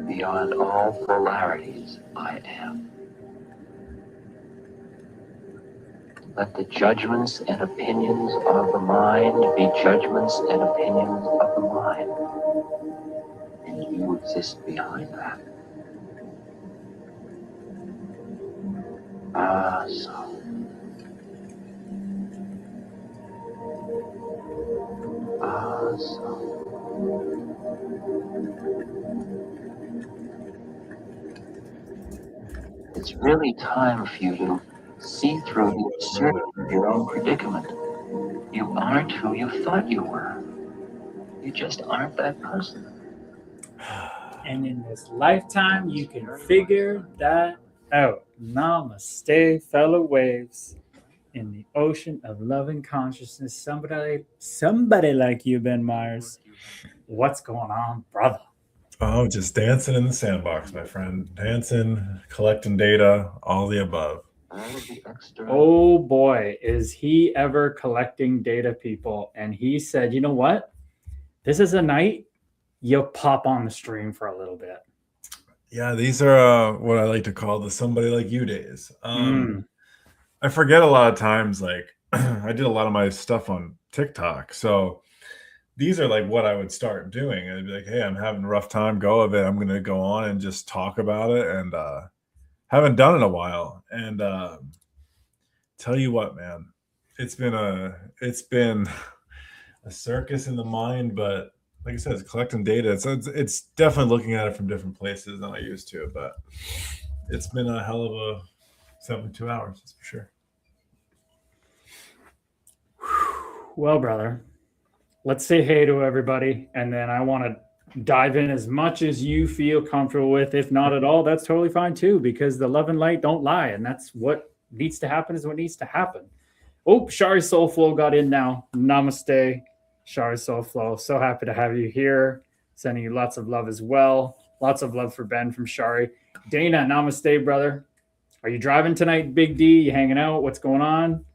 Beyond all polarities, I am. Let the judgments and opinions of the mind be judgments and opinions of the mind. And you exist behind that. Ah, so. Ah, so. It's really time for you to see through the absurdity of your own predicament. You aren't who you thought you were. You just aren't that person. And in this lifetime, you can figure that out. Namaste, fellow waves. In the ocean of loving consciousness, somebody like you, Ben Myers. What's going on, brother? Oh, just dancing in the sandbox, my friend. Dancing, collecting data, all the above. Oh boy, is he ever collecting data, people. And he said, you know what? This is a night you'll pop on the stream for a little bit. Yeah, these are what I like to call the somebody like you days. I forget a lot of times, like I did a lot of my stuff on TikTok. So these are like what I would start doing. I'd be like, hey, I'm having a rough time, go of it. I'm going to go on and just talk about it. And haven't done it in a while. And tell you what, man, it's been a circus in the mind, but like I said, it's collecting data. It's definitely looking at it from different places than I used to, but it's been a hell of a 72 hours, that's for sure. Well, brother, let's say hey to everybody, and then I want to dive in as much as you feel comfortable with. If not at all, that's totally fine too, because the love and light don't lie, and that's what needs to happen is what needs to happen. Oh, Shari Soulflow got in now. Namaste, Shari Soulflow. So happy to have you here. Sending you lots of love as well. Lots of love for Ben from Shari. Dana, namaste, brother. Are you driving tonight, Big D? You hanging out? What's going on?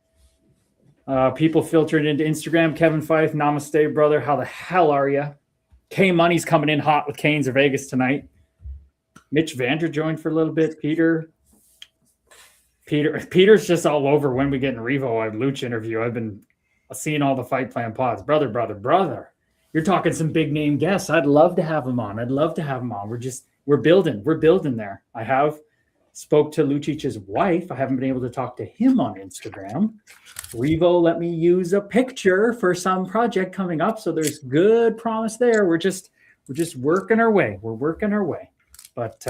People filtering into Instagram. Kevin Fife, namaste, brother. How the hell are you? K Money's coming in hot with Canes or Vegas tonight. Mitch Vander joined for a little bit. Peter's just all over when we get in Revo. I Luch interview. I've been seeing all the Fight Plan pods. Brother. You're talking some big name guests. I'd love to have them on. We're building there. I have spoke to Lucic's wife. I haven't been able to talk to him on Instagram. Revo let me use a picture for some project coming up, so there's good promise there. We're just working our way. We're working our way. But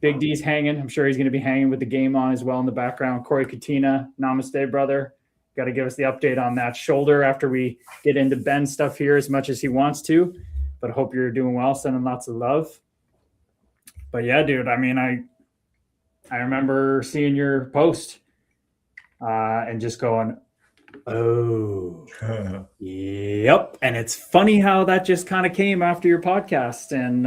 Big D's hanging. I'm sure he's going to be hanging with the game on as well in the background. Corey Katina, namaste, brother. Got to give us the update on that shoulder after we get into Ben's stuff here as much as he wants to. But I hope you're doing well. Sending lots of love. But yeah, dude, I mean, I remember seeing your post and just going, oh, yep. And it's funny how that just kind of came after your podcast and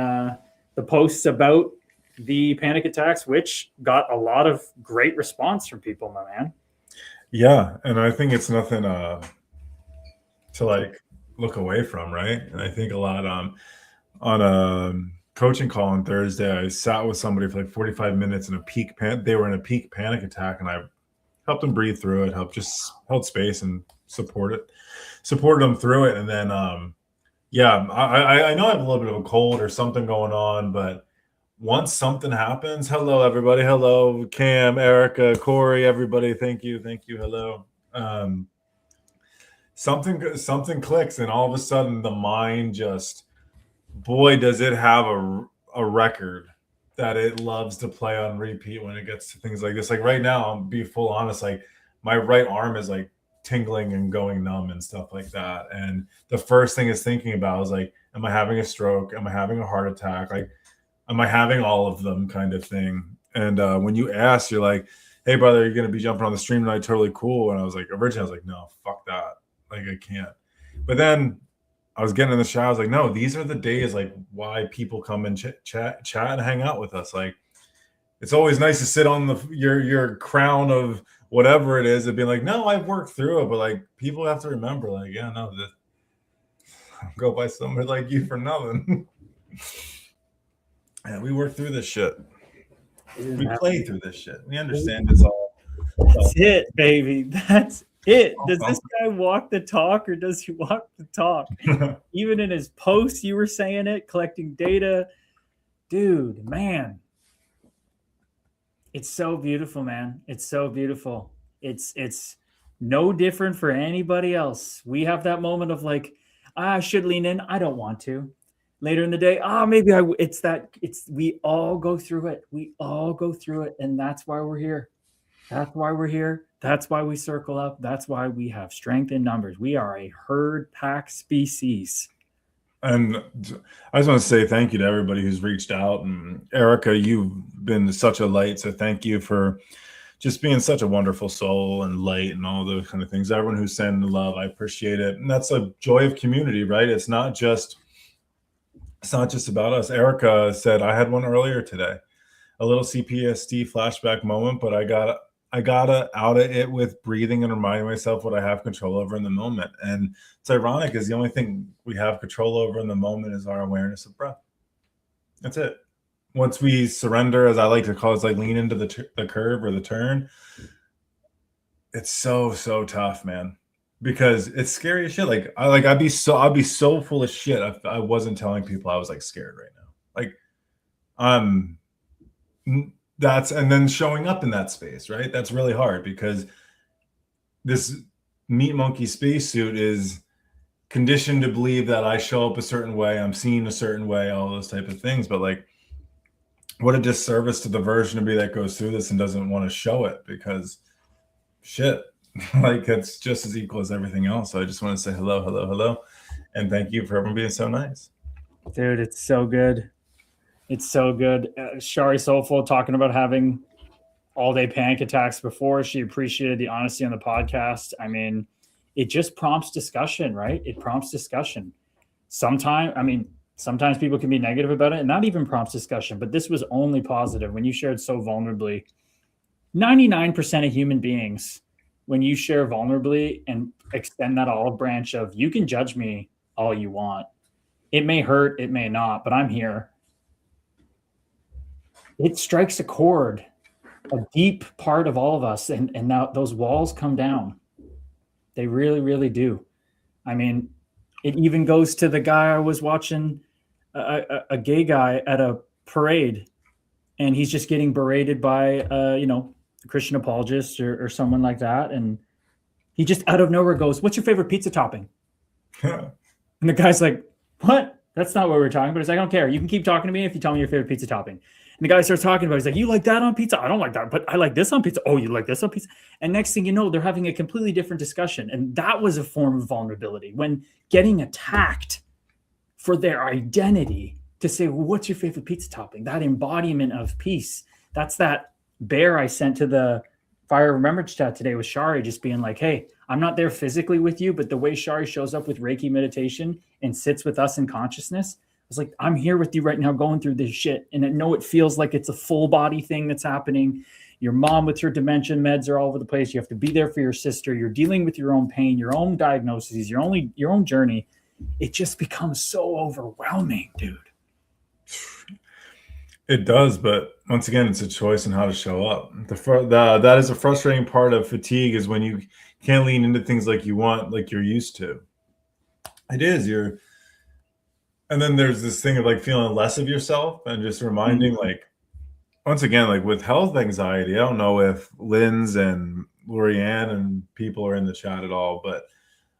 the posts about the panic attacks, which got a lot of great response from people, my man. Yeah, and I think it's nothing to like look away from, right? And I think a lot on a coaching call on Thursday, I sat with somebody for like 45 minutes in a peak they were in a peak panic attack, and I helped them breathe through it, held space and supported them through it. And then yeah, I know I have a little bit of a cold or something going on, but once something happens, hello everybody, hello Cam, Erica, Corey, everybody, thank you, hello. Something clicks, and all of a sudden the mind just, boy, does it have a record that it loves to play on repeat when it gets to things like this. Like right now, I'll be full honest, like my right arm is like tingling and going numb and stuff like that. And the first thing is thinking about is like, am I having a stroke? Am I having a heart attack? Like, am I having all of them kind of thing? And when you ask, you're like, hey, brother, you're going to be jumping on the stream tonight. Totally cool. And I was like, originally, I was like, no, fuck that. Like, I can't. But then I was getting in the shower. I was like, no, these are the days like why people come and chat and hang out with us. Like, it's always nice to sit on your crown of whatever it is and be like, no, I've worked through it. But like, people have to remember, like, yeah, no, I'll go by somebody like you for nothing. Yeah, we worked through this shit. We played through this shit. We understand it's all. That's it, baby. That's it. Does this guy walk the talk or does he walk the talk? Even in his posts, you were saying it, collecting data. Dude, man. It's so beautiful, man. It's so beautiful. It's no different for anybody else. We have that moment of like, I should lean in. I don't want to. Later in the day, maybe we all go through it. We all go through it. And that's why we're here. That's why we're here. That's why we circle up. That's why we have strength in numbers. We are a herd pack species. And I just want to say thank you to everybody who's reached out. And Erica, you've been such a light. So thank you for just being such a wonderful soul and light and all those kind of things. Everyone who's sending love, I appreciate it. And that's a joy of community, right? It's not just about us. Erica said, I had one earlier today, a little CPSD flashback moment, but I gotta out of it with breathing and reminding myself what I have control over in the moment. And it's ironic is the only thing we have control over in the moment is our awareness of breath. That's it. Once we surrender, as I like to call it, like lean into the curve or the turn. It's so tough, man, because it's scary as shit. Like I'd be so full of shit if I wasn't telling people I was like scared right now. Like and then showing up in that space, right? That's really hard because this meat monkey spacesuit is conditioned to believe that I show up a certain way, I'm seen a certain way, all those type of things. But like, what a disservice to the version of me that goes through this and doesn't want to show it, because shit, like it's just as equal as everything else. So I just want to say hello, and thank you for everyone being so nice. Dude, it's so good. It's so good. Shari Soulful talking about having all-day panic attacks before. She appreciated the honesty on the podcast. I mean, it just prompts discussion, right? It prompts discussion. Sometimes people can be negative about it and not even prompts discussion, but this was only positive. When you shared so vulnerably, 99% of human beings, when you share vulnerably and extend that olive branch of, you can judge me all you want. It may hurt, it may not, but I'm here. It strikes a chord, a deep part of all of us. And now those walls come down. They really, really do. I mean, it even goes to the guy I was watching, a gay guy at a parade, and he's just getting berated by, a Christian apologist or someone like that. And he just out of nowhere goes, "What's your favorite pizza topping?" And the guy's like, "What? That's not what we're talking about." He's like, "I don't care. You can keep talking to me if you tell me your favorite pizza topping." And the guy starts talking about it. He's like, "You like that on pizza? I don't like that, but I like this on pizza. Oh, you like this on pizza?" And next thing you know, they're having a completely different discussion. And that was a form of vulnerability, when getting attacked for their identity, to say, "Well, what's your favorite pizza topping?" That embodiment of peace. That's that bear I sent to the Fire of Remembrance chat today with Shari, just being like, "Hey, I'm not there physically with you, but the way Shari shows up with Reiki meditation and sits with us in consciousness, I was like, I'm here with you right now going through this shit. And I know it feels like it's a full body thing that's happening. Your mom with her dementia meds are all over the place. You have to be there for your sister. You're dealing with your own pain, your own diagnoses, your own journey. It just becomes so overwhelming, dude." It does, but once again, it's a choice in how to show up. That is a frustrating part of fatigue, is when you can't lean into things like you want, like you're used to. It is. And then there's this thing of like feeling less of yourself and just reminding, like, once again, like with health anxiety, I don't know if Lynn's and Lorianne and people are in the chat at all, but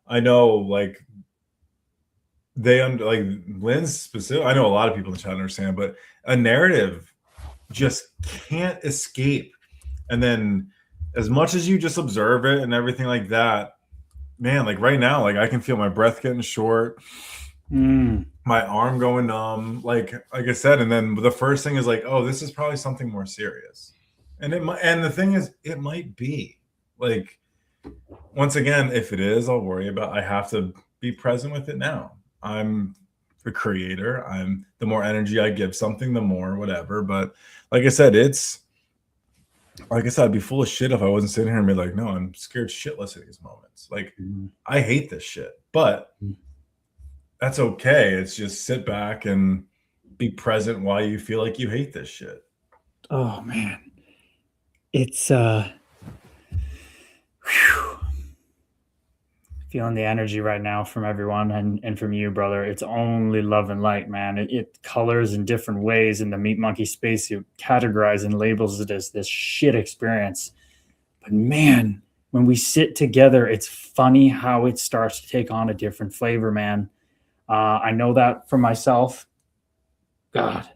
I know like like Lynn's specific. I know a lot of people in the chat understand, but a narrative just can't escape. And then as much as you just observe it and everything like that, man, like right now, like I can feel my breath getting short, my arm going numb, like I said, and then the first thing is like, oh, this is probably something more serious. And it might, and the thing is, it might be. Like, once again, if it is, I'll worry about, I have to be present with it now. I'm the creator. The more energy I give something, the more whatever. But like I said, I'd be full of shit if I wasn't sitting here and be like, no, I'm scared shitless at these moments. Like, I hate this shit, but that's okay. It's just sit back and be present while you feel like you hate this shit. Oh man. It's feeling the energy right now from everyone and from you, brother. It's only love and light, man. It colors in different ways in the Meat Monkey space. You categorize and labels it as this shit experience. But man, when we sit together, it's funny how it starts to take on a different flavor, man. I know that for myself. God.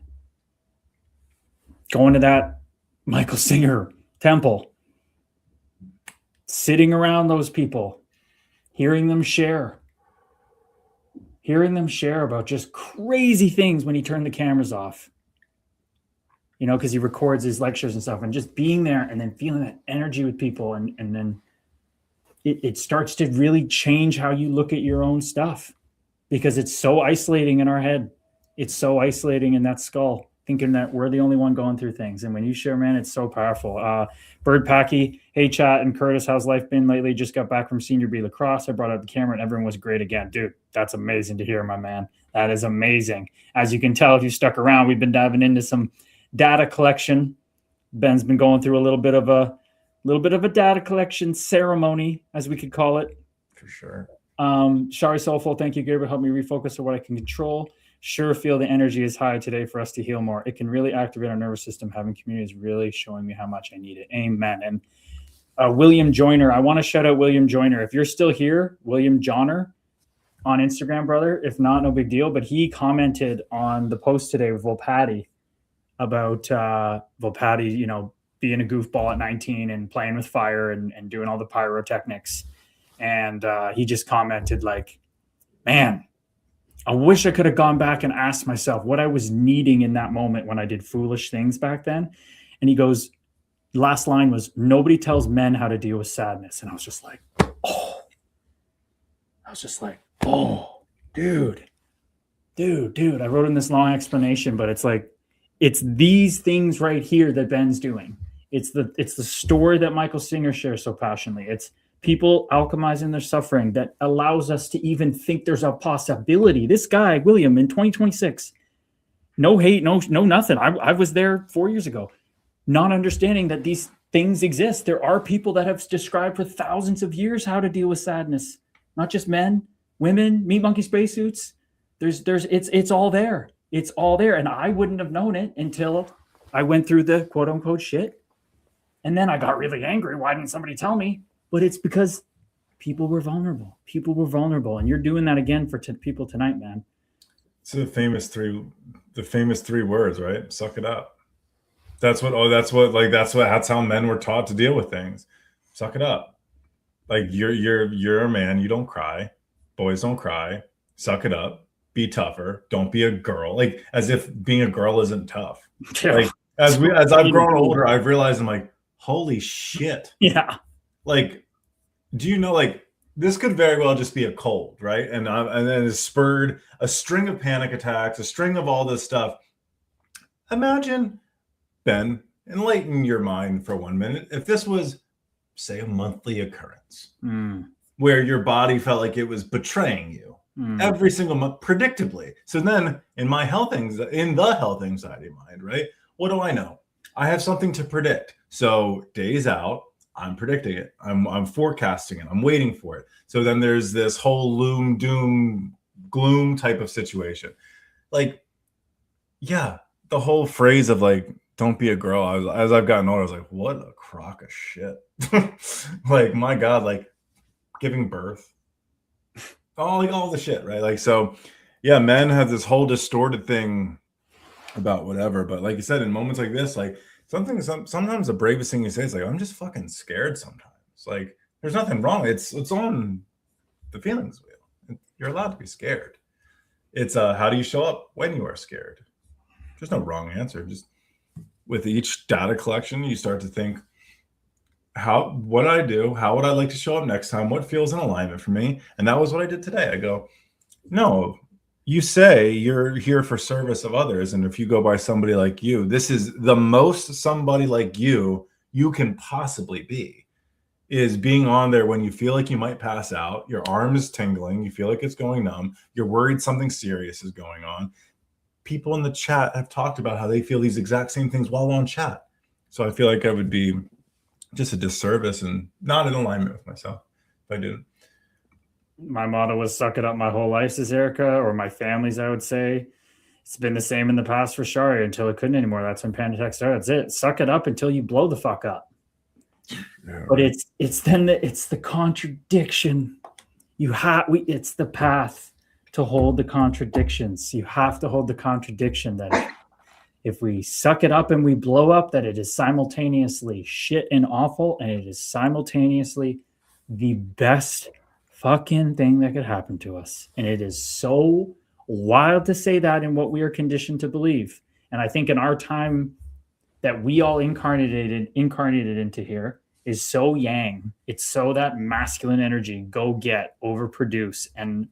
Going to that Michael Singer temple, sitting around those people, hearing them share about just crazy things when he turned the cameras off, you know, because he records his lectures and stuff, and just being there and then feeling that energy with people. And then it starts to really change how you look at your own stuff, because it's so isolating in our head. It's so isolating in that skull, thinking that we're the only one going through things. And when you share, man, it's so powerful. Bird Packy, hey, chat, and Curtis, how's life been lately? Just got back from Senior B lacrosse. I brought out the camera and everyone was great again. Dude, that's amazing to hear, my man. That is amazing. As you can tell, if you stuck around, we've been diving into some data collection. Ben's been going through a little bit of a data collection ceremony, as we could call it. For sure. Shari Soulful, thank you, Gabriel. Help me refocus on what I can control. Sure feel the energy is high today for us to heal more. It can really activate our nervous system. Having community is really showing me how much I need it. Amen. And William Joyner, I want to shout out William Joyner. If you're still here, William Joyner on Instagram, brother. If not, no big deal. But he commented on the post today with Volpatti about Volpatti, you know, being a goofball at 19 and playing with fire and doing all the pyrotechnics. And he just commented like, man, I wish I could have gone back and asked myself what I was needing in that moment when I did foolish things back then. And he goes, last line was, nobody tells men how to deal with sadness. And I was just like, oh, dude. I wrote in this long explanation, but it's like, it's these things right here that Ben's doing. It's the story that Michael Singer shares so passionately. It's people alchemizing their suffering that allows us to even think there's a possibility. This guy, William, in 2026, no hate, no nothing. I was there 4 years ago, not understanding that these things exist. There are people that have described for thousands of years how to deal with sadness, not just men, women, Meat Monkey spacesuits. It's all there. It's all there. And I wouldn't have known it until I went through the quote unquote shit. And then I got really angry. Why didn't somebody tell me? But it's because people were vulnerable. And you're doing that again for people tonight, man. It's the famous three words, right? Suck it up. That's how men were taught to deal with things. Suck it up. Like you're a man. You don't cry. Boys don't cry. Suck it up. Be tougher. Don't be a girl. Like as if being a girl isn't tough. Yeah. Like as I've grown older, I've realized I'm like, holy shit. Yeah. Like, do you know, like, this could very well just be a cold, right? And then it spurred a string of panic attacks, a string of all this stuff. Imagine, Ben, enlighten your mind for 1 minute. If this was, say, a monthly occurrence where your body felt like it was betraying you every single month, predictably. So then in the health anxiety mind, right? What do I know? I have something to predict. So days out, I'm predicting it. I'm forecasting it. I'm waiting for it. So then there's this whole loom, doom, gloom type of situation. Like, yeah, the whole phrase of like, don't be a girl. As I've gotten older, I was like, what a crock of shit. Like, my God, like giving birth, all the shit, right? Like, so yeah, men have this whole distorted thing about whatever. But like you said, in moments like this, like, sometimes the bravest thing you say is like, I'm just fucking scared sometimes. Like, there's nothing wrong. It's on the feelings wheel. You're allowed to be scared. It's how do you show up when you are scared? There's no wrong answer. Just with each data collection, you start to think, what I do, how would I like to show up next time? What feels in alignment for me? And that was what I did today. I go, no, you say you're here for service of others. And if you go by somebody like you, this is the most somebody like you can possibly be, is being on there when you feel like you might pass out, your arm is tingling, you feel like it's going numb, you're worried something serious is going on. People in the chat have talked about how they feel these exact same things while on chat. So I feel like I would be just a disservice and not in alignment with myself if I didn't. My motto was suck it up my whole life, says Erica, or my family's, I would say. It's been the same in the past for Shari until it couldn't anymore. That's when Panda Tech started. That's it. Suck it up until you blow the fuck up. Yeah, but right. it's the contradiction. It's the path to hold the contradictions. You have to hold the contradiction that if we suck it up and we blow up, that it is simultaneously shit and awful, and it is simultaneously the best fucking thing that could happen to us. And it is so wild to say that in what we are conditioned to believe. And I think in our time that we all incarnated into here is so yang. It's so that masculine energy, go get, overproduce. And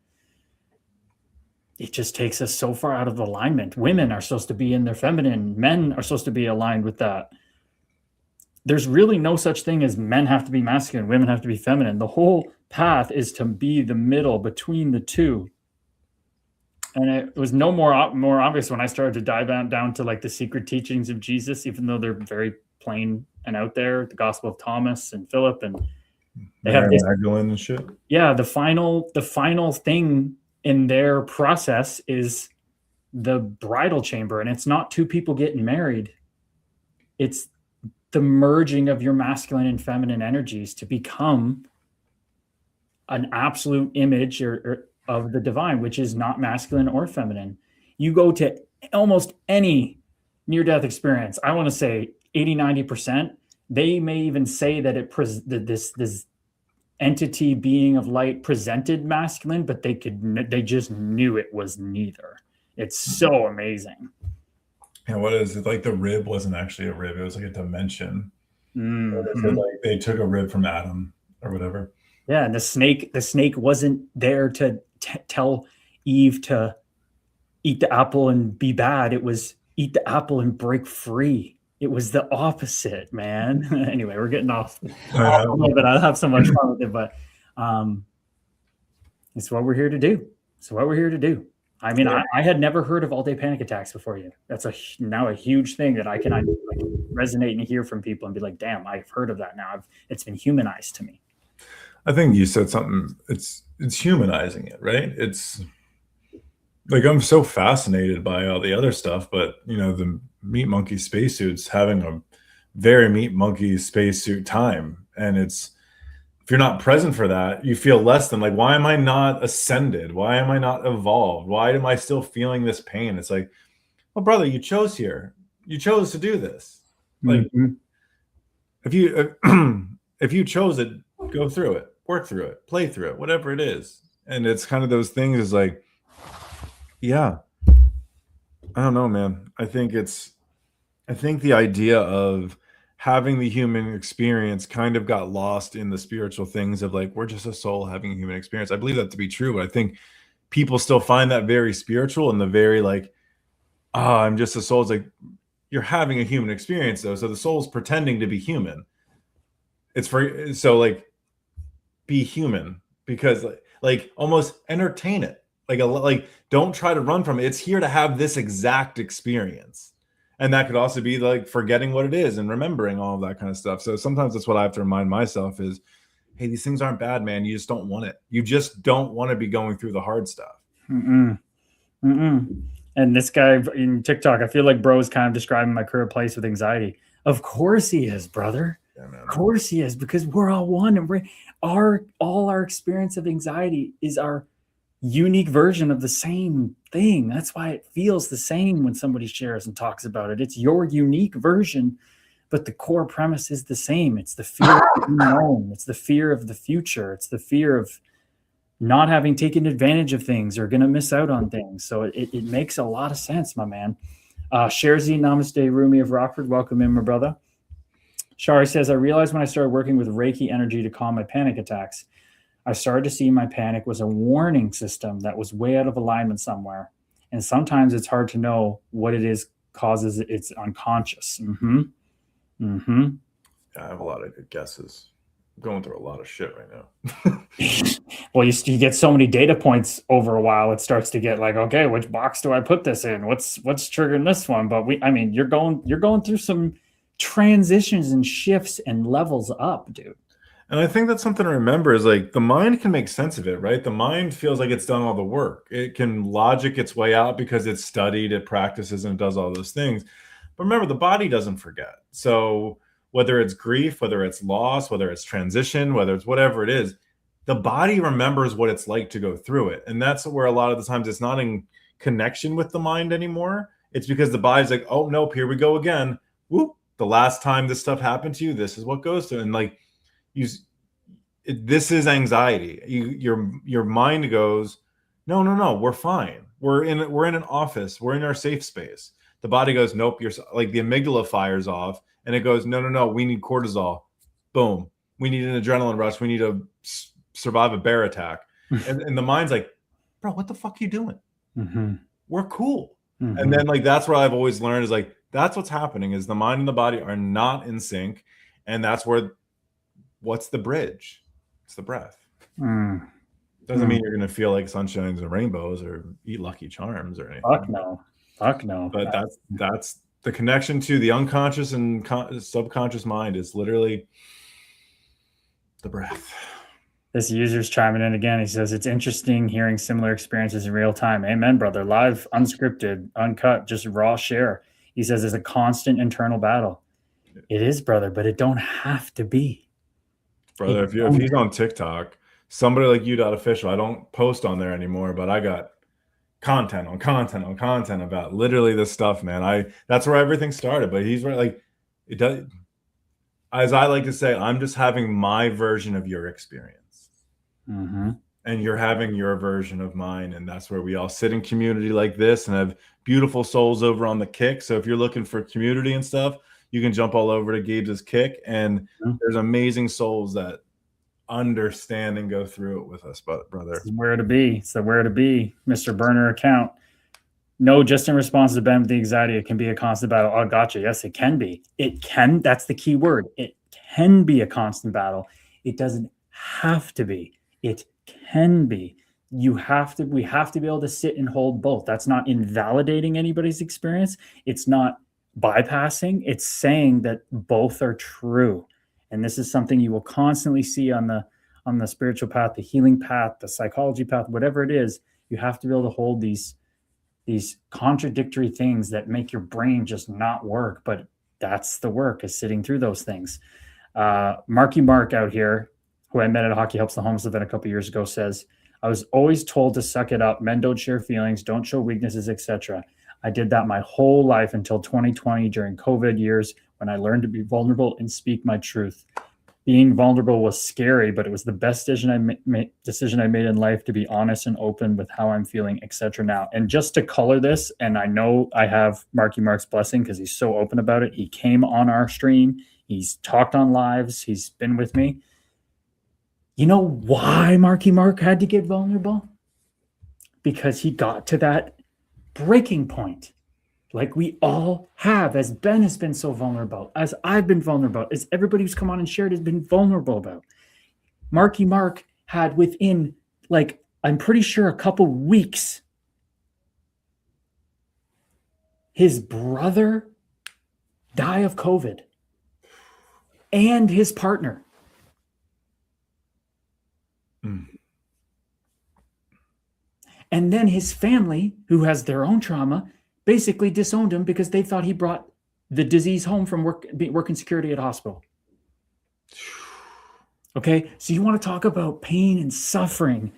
it just takes us so far out of alignment. Women are supposed to be in their feminine. Men are supposed to be aligned with that. There's really no such thing as men have to be masculine, women have to be feminine. The whole path is to be the middle between the two. And it was no more obvious when I started to dive down to like the secret teachings of Jesus, even though they're very plain and out there, the Gospel of Thomas and Philip, and they have this Magdalene and shit. Yeah, the final thing in their process is the bridal chamber, and it's not two people getting married. It's the merging of your masculine and feminine energies to become an absolute image of the divine, which is not masculine or feminine. You go to almost any near-death experience, I want to say 80-90%, they may even say that this entity, being of light, presented masculine, but they just knew it was neither. It's so amazing. Yeah, what is it? Like the rib wasn't actually a rib; it was like a dimension. Mm-hmm. Like they took a rib from Adam or whatever. Yeah, and the snake wasn't there to tell Eve to eat the apple and be bad. It was eat the apple and break free. It was the opposite, man. Anyway, we're getting off a little bit. I have so much fun with it, but it's what we're here to do. It's what we're here to do. I mean, yeah. I had never heard of all-day panic attacks before you. That's now a huge thing that I can like resonate and hear from people and be like, damn, I've heard of that now. It's been humanized to me. I think you said something. It's humanizing it, right? It's like I'm so fascinated by all the other stuff, but the meat monkey spacesuits having a very meat monkey spacesuit time, and it's if you're not present for that, you feel less than. Like, why am I not ascended? Why am I not evolved? Why am I still feeling this pain? It's like, well, brother, you chose here. You chose to do this. Like, if you chose it, go through it, work through it, play through it, whatever it is. And it's kind of those things is like, yeah, I don't know, man. I think the idea of having the human experience kind of got lost in the spiritual things of like, we're just a soul having a human experience. I believe that to be true, but I think people still find that very spiritual and the very like, I'm just a soul. It's like, you're having a human experience though. So the soul's pretending to be human. So like, be human, because like almost entertain it. Like don't try to run from it. It's here to have this exact experience. And that could also be like forgetting what it is and remembering all of that kind of stuff. So sometimes that's what I have to remind myself is, hey, these things aren't bad, man. You just don't want it. You just don't want to be going through the hard stuff. And this guy in TikTok, I feel like bro is kind of describing my current place with anxiety. Of course he is, brother. Yeah, man. Of course he is, because we're all one, and all our experience of anxiety is our unique version of the same thing. That's why it feels the same when somebody shares and talks about it. It's your unique version, but the core premise is the same. It's the fear of the unknown. It's the fear of the future. It's the fear of not having taken advantage of things or going to miss out on things. So it makes a lot of sense, my man. Sherzi, namaste, Rumi of Rockford. Welcome in, my brother. Shari says, I realized when I started working with Reiki energy to calm my panic attacks, I started to see my panic was a warning system that was way out of alignment somewhere. And sometimes it's hard to know what it is causes it's unconscious. Yeah, I have a lot of good guesses. I'm going through a lot of shit right now. Well, you get so many data points over a while, it starts to get like, okay, which box do I put this in? What's triggering this one? But you're going through some transitions and shifts and levels up, dude. And I think that's something to remember is like the mind can make sense of it, right? The mind feels like it's done all the work. It can logic its way out because it's studied, it practices, and it does all those things. But remember, the body doesn't forget. So whether it's grief, whether it's loss, whether it's transition, whether it's whatever it is, the body remembers what it's like to go through it. And that's where a lot of the times it's not in connection with the mind anymore. It's because the body's like, oh, nope, here we go again. Whoop, the last time this stuff happened to you, this is what goes to. And like, this is anxiety. Your mind goes, no, we're fine. We're in an office. We're in our safe space. The body goes, nope. You're like the amygdala fires off, and it goes, no. We need cortisol. Boom. We need an adrenaline rush. We need to survive a bear attack. and the mind's like, bro, what the fuck are you doing? Mm-hmm. We're cool. Mm-hmm. And then like that's what I've always learned is like that's what's happening is the mind and the body are not in sync, and that's where. What's the bridge? It's the breath. Doesn't mean you're going to feel like sunshines and rainbows or eat Lucky Charms or anything. Fuck no. But that's the connection to the unconscious and subconscious mind is literally the breath. This user's chiming in again. He says, it's interesting hearing similar experiences in real time. Amen, brother. Live, unscripted, uncut, just raw share. He says it's a constant internal battle. It is, brother, but it don't have to be. Brother, if he's on TikTok, somebody like you.official, I don't post on there anymore, but I got content on content about literally this stuff, man. That's where everything started. But he's right, like it does. As I like to say, I'm just having my version of your experience, and you're having your version of mine, and that's where we all sit in community like this and have beautiful souls over on the Kick. So if you're looking for community and stuff, you can jump all over to Gabe's Kick, and there's amazing souls that understand and go through it with us, brother. It's where to be. It's the where to be, Mr. Burner account. No, just in response to Ben with the anxiety, it can be a constant battle. Oh, gotcha. Yes, it can be. It can. That's the key word. It can be a constant battle. It doesn't have to be. It can be. We have to be able to sit and hold both. That's not invalidating anybody's experience. It's not bypassing. It's saying that both are true. And this is something you will constantly see on the spiritual path, the healing path, the psychology path, whatever it is. You have to be able to hold these contradictory things that make your brain just not work. But that's the work, is sitting through those things. Marky Mark out here, who I met at a Hockey Helps the Homeless event a couple years ago, says, I was always told to suck it up. Men don't share feelings, don't show weaknesses, etc. I did that my whole life until 2020 during COVID years when I learned to be vulnerable and speak my truth. Being vulnerable was scary, but it was the best decision I made in life, to be honest and open with how I'm feeling, etc. now. And just to color this, and I know I have Marky Mark's blessing because he's so open about it. He came on our stream. He's talked on lives. He's been with me. You know why Marky Mark had to get vulnerable? Because he got to that breaking point, like we all have, as Ben has been so vulnerable, as I've been vulnerable, as everybody who's come on and shared has been vulnerable about. Marky Mark had within, like, I'm pretty sure a couple weeks, his brother die of COVID and his partner. And then his family, who has their own trauma, basically disowned him because they thought he brought the disease home from working security at a hospital. Okay, so you want to talk about pain and suffering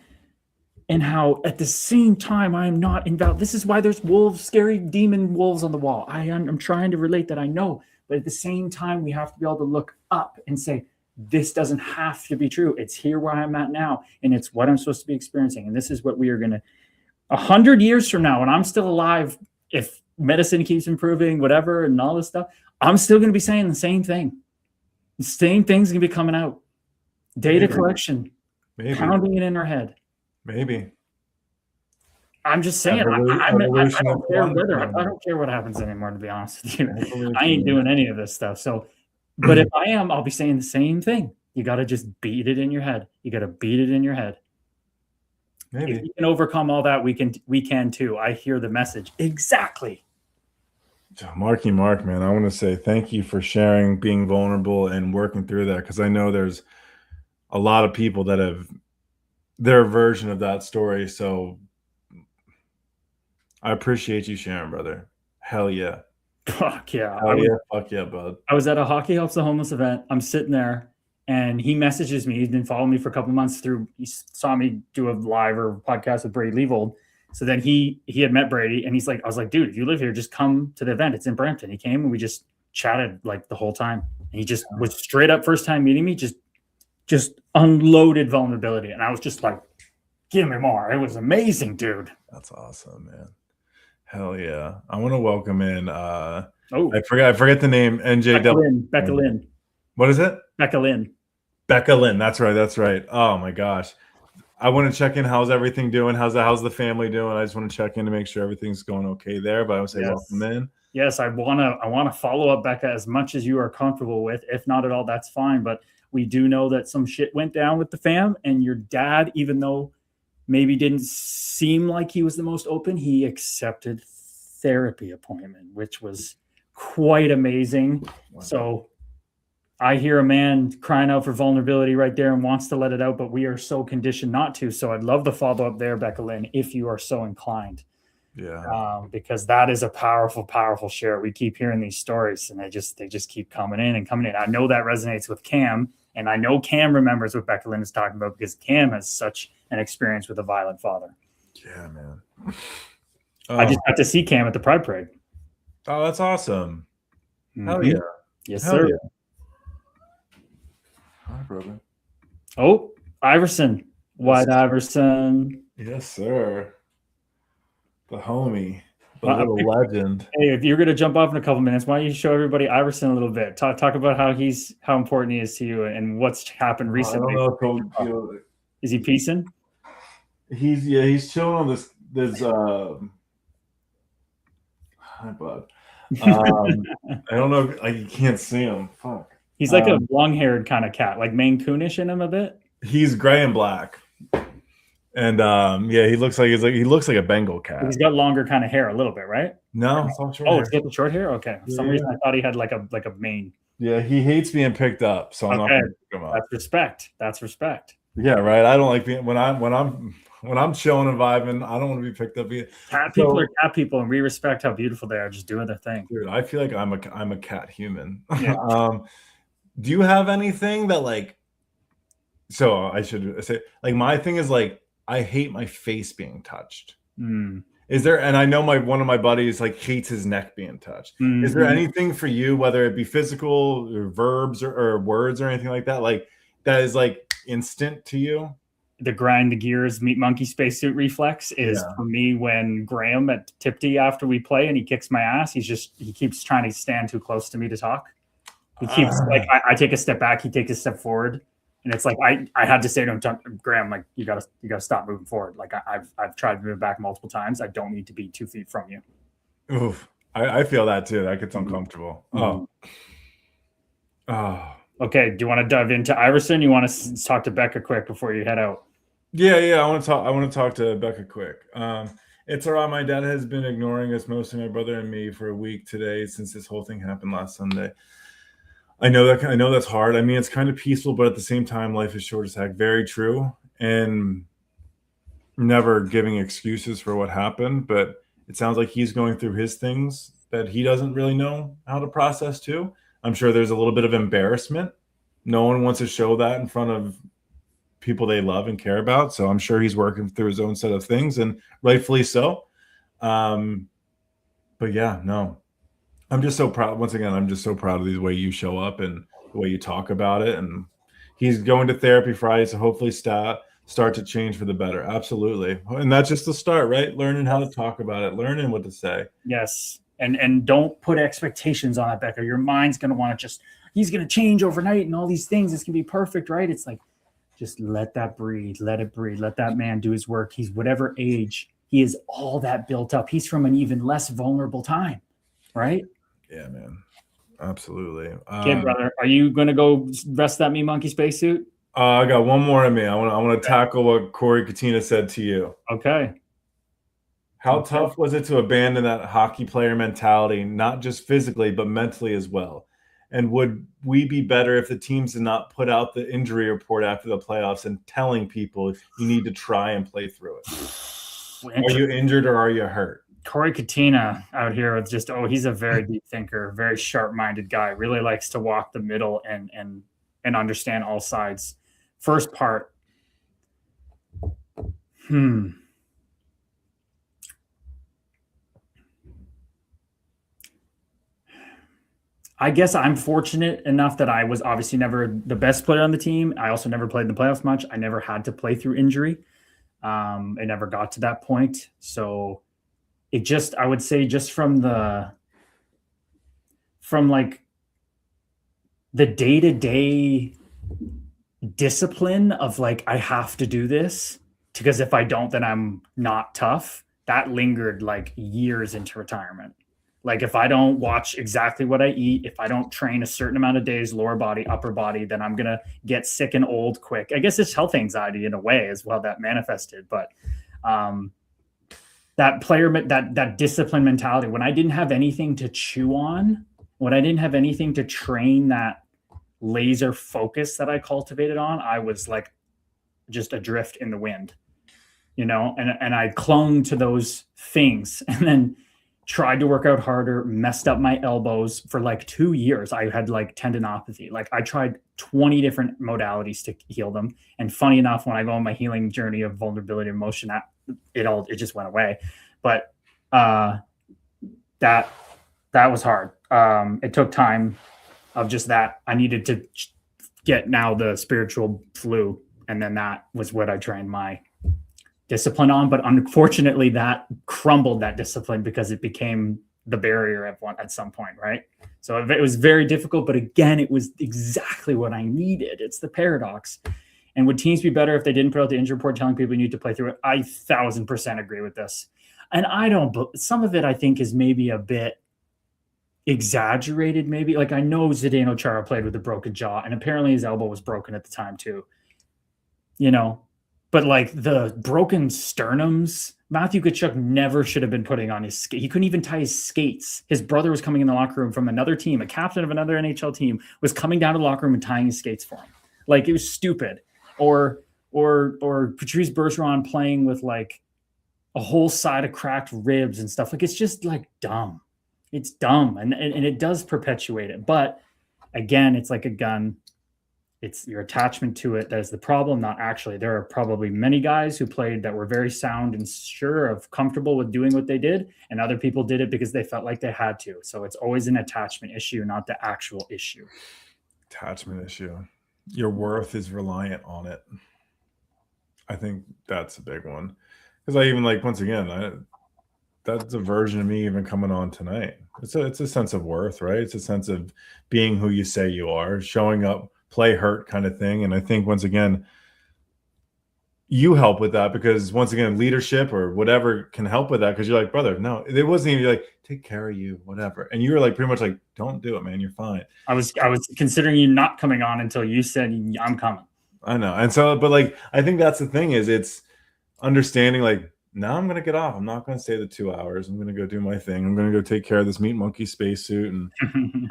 and how at the same time I am not invalid. This is why there's wolves, scary demon wolves on the wall. I'm trying to relate that, I know. But at the same time, we have to be able to look up and say, this doesn't have to be true. It's here where I'm at now, and it's what I'm supposed to be experiencing. And this is what we are going to, 100 years from now, when I'm still alive, if medicine keeps improving, whatever, and all this stuff, I'm still going to be saying the same thing. The same thing's going to be coming out. Data collection, pounding it in our head. Maybe. I'm just saying, I don't care what happens anymore, to be honest with you. I ain't doing any of this stuff. So, but if I am, I'll be saying the same thing. You got to just beat it in your head. You got to beat it in your head. Maybe. If you can overcome all that, we can too. I hear the message. Exactly. Marky Mark, man, I want to say thank you for sharing, being vulnerable, and working through that, because I know there's a lot of people that have their version of that story. So I appreciate you sharing, brother. Hell yeah. Fuck yeah. Fuck yeah, bud. I was at a Hockey Helps the Homeless event. I'm sitting there and he messages me. He's been following me for a couple months he saw me do a live or podcast with Brady Leavold. So then he had met Brady and I was like, dude, if you live here, just come to the event. It's in Brampton. He came and we just chatted like the whole time. And he just was straight up first time meeting me, just unloaded vulnerability. And I was just like, give me more. It was amazing, dude. That's awesome, man. Hell yeah. I want to welcome in I forget the name. Becca Lynn. What is it? Becca Lynn. That's right. Oh my gosh. I want to check in. How's everything doing? How's the family doing? I just want to check in to make sure everything's going okay there. But I would say welcome in. Yes, I wanna follow up, Becca, as much as you are comfortable with. If not at all, that's fine. But we do know that some shit went down with the fam, and your dad, even though maybe didn't seem like he was the most open, he accepted therapy appointment, which was quite amazing. Wow. So I hear a man crying out for vulnerability right there and wants to let it out, but we are so conditioned not to. So I'd love to follow up there, Becca Lynn, if you are so inclined. Yeah. Because that is a powerful, powerful share. We keep hearing these stories and they just keep coming in and coming in. I know that resonates with Cam, and I know Cam remembers what Becca Lynn is talking about because Cam has such an experience with a violent father. Yeah, man. I just got to see Cam at the Pride Parade. Oh, that's awesome. Mm-hmm. Hell yeah. Yes, sir. Yeah. Hi, brother. Oh, Iverson. White Iverson. Yes, sir. The homie. The little legend. Hey, if you're going to jump off in a couple minutes, why don't you show everybody Iverson a little bit? Talk about how important he is to you and what's happened recently. I don't know. Is he piecing? He's chilling on this hi, bud. I don't know. You can't see him. Fuck. He's like a long-haired kind of cat, like Maine Coonish in him a bit. He's gray and black, and he looks like a Bengal cat. He's got longer kind of hair, a little bit, right? No, it's all short. Oh, it's got the short hair. Okay, for some reason I thought he had like a mane. Yeah, he hates being picked up, so I'm not going to pick him up. That's respect. Yeah, right. I don't like being when I'm chilling and vibing. I don't want to be picked up. People are cat people, and we respect how beautiful they are, just doing their thing. Dude, I feel like I'm a cat human. Yeah. Do you have anything that so I should say, my thing is I hate my face being touched. Is there, and I know one of my buddies hates his neck being touched. Mm-hmm. Is there anything for you, whether it be physical or verbs or words or anything like that, that is instant to you? The grind the gears meat monkey spacesuit reflex is for me when Graham at Tipty after we play and he kicks my ass, he keeps trying to stand too close to me to talk. He keeps I take a step back, he takes a step forward, and it's I had to say to him, Graham, you gotta stop moving forward. I've tried to move back multiple times. I don't need to be 2 feet from you. Oof, I feel that too. That gets uncomfortable. Mm-hmm. Oh. Okay. Do you want to dive into Iverson? You want to talk to Becca quick before you head out? Yeah. I want to talk to Becca quick. It's all right. My dad has been ignoring us, mostly my brother and me, for a week today since this whole thing happened last Sunday. I know that's hard. I mean, it's kind of peaceful, but at the same time, life is short as heck. Very true. And never giving excuses for what happened, but it sounds like he's going through his things that he doesn't really know how to process too. I'm sure there's a little bit of embarrassment. No one wants to show that in front of people they love and care about. So I'm sure he's working through his own set of things, and rightfully so. But yeah, no. I'm just so proud. Once again, I'm just so proud of the way you show up and the way you talk about it. And He's going to therapy Friday, so hopefully start to change for the better. Absolutely. And that's just the start, right? Learning how to talk about it, learning what to say. Yes. And don't put expectations on it, Becca. Your mind's going to want to he's going to change overnight and all these things. It's going to be perfect, right? It's like, just let that breathe. Let it breathe. Let that man do his work. He's whatever age. He is all that built up. He's from an even less vulnerable time, right? Yeah, man. Absolutely. Okay, brother. Are you going to go rest that Me Monkey spacesuit? I got one more in me. I want to tackle what Corey Katina said to you. Okay. How tough was it to abandon that hockey player mentality, not just physically, but mentally as well? And would we be better if the teams did not put out the injury report after the playoffs and telling people you need to try and play through it? Are you injured or are you hurt? Corey Katina out here with just, he's a very deep thinker, very sharp-minded guy, really likes to walk the middle and understand all sides. First part. I guess I'm fortunate enough that I was obviously never the best player on the team. I also never played in the playoffs much. I never had to play through injury. It never got to that point. So it just, I would say just from like the day-to-day discipline of like, I have to do this because if I don't, then I'm not tough. That lingered like years into retirement. Like if I don't watch exactly what I eat, if I don't train a certain amount of days, lower body, upper body, then I'm going to get sick and old quick. I guess it's health anxiety in a way as well that manifested. But that player, that discipline mentality, when I didn't have anything to chew on, when I didn't have anything to train that laser focus that I cultivated on, I was like just adrift in the wind, and I clung to those things and then tried to work out harder, messed up my elbows for like 2 years. I had like tendinopathy. Like I tried 20 different modalities to heal them. And funny enough, when I go on my healing journey of vulnerability and emotion, it just went away. But that was hard. It took time of just that. I needed to get now the spiritual flu. And then that was what I trained my discipline on, but unfortunately that crumbled that discipline because it became the barrier at some point, right? So it was very difficult, but again, it was exactly what I needed. It's the paradox. And would teams be better if they didn't put out the injury report telling people you need to play through it? I 1,000% agree with this. And some of it I think is maybe a bit exaggerated, maybe. Like I know Zdeno Chara played with a broken jaw and apparently his elbow was broken at the time too, But like the broken sternums, Matthew Tkachuk never should have been putting on his skate. He couldn't even tie his skates. His brother was coming in the locker room from another team, a captain of another NHL team, was coming down to the locker room and tying his skates for him. Like it was stupid. Or Patrice Bergeron playing with like a whole side of cracked ribs and stuff. Like it's just like dumb. It's dumb and it does perpetuate it. But again, it's like a gun. It's your attachment to it that is the problem, not actually. There are probably many guys who played that were very sound and sure of comfortable with doing what they did, and other people did it because they felt like they had to. So it's always an attachment issue, not the actual issue. Attachment issue. Your worth is reliant on it. I think that's a big one. Because I even once again, that's a version of me even coming on tonight. It's a sense of worth, right? It's a sense of being who you say you are, showing up, play hurt kind of thing. And I think once again, you help with that because once again, leadership or whatever can help with that. Cause you're like, brother, no, it wasn't even like, take care of you, whatever. And you were like, pretty much like, don't do it, man. You're fine. I was considering you not coming on until you said I'm coming. I know. And so, but like, I think that's the thing is it's understanding like, now I'm going to get off. I'm not going to stay the 2 hours. I'm going to go do my thing. I'm going to go take care of this meat monkey spacesuit and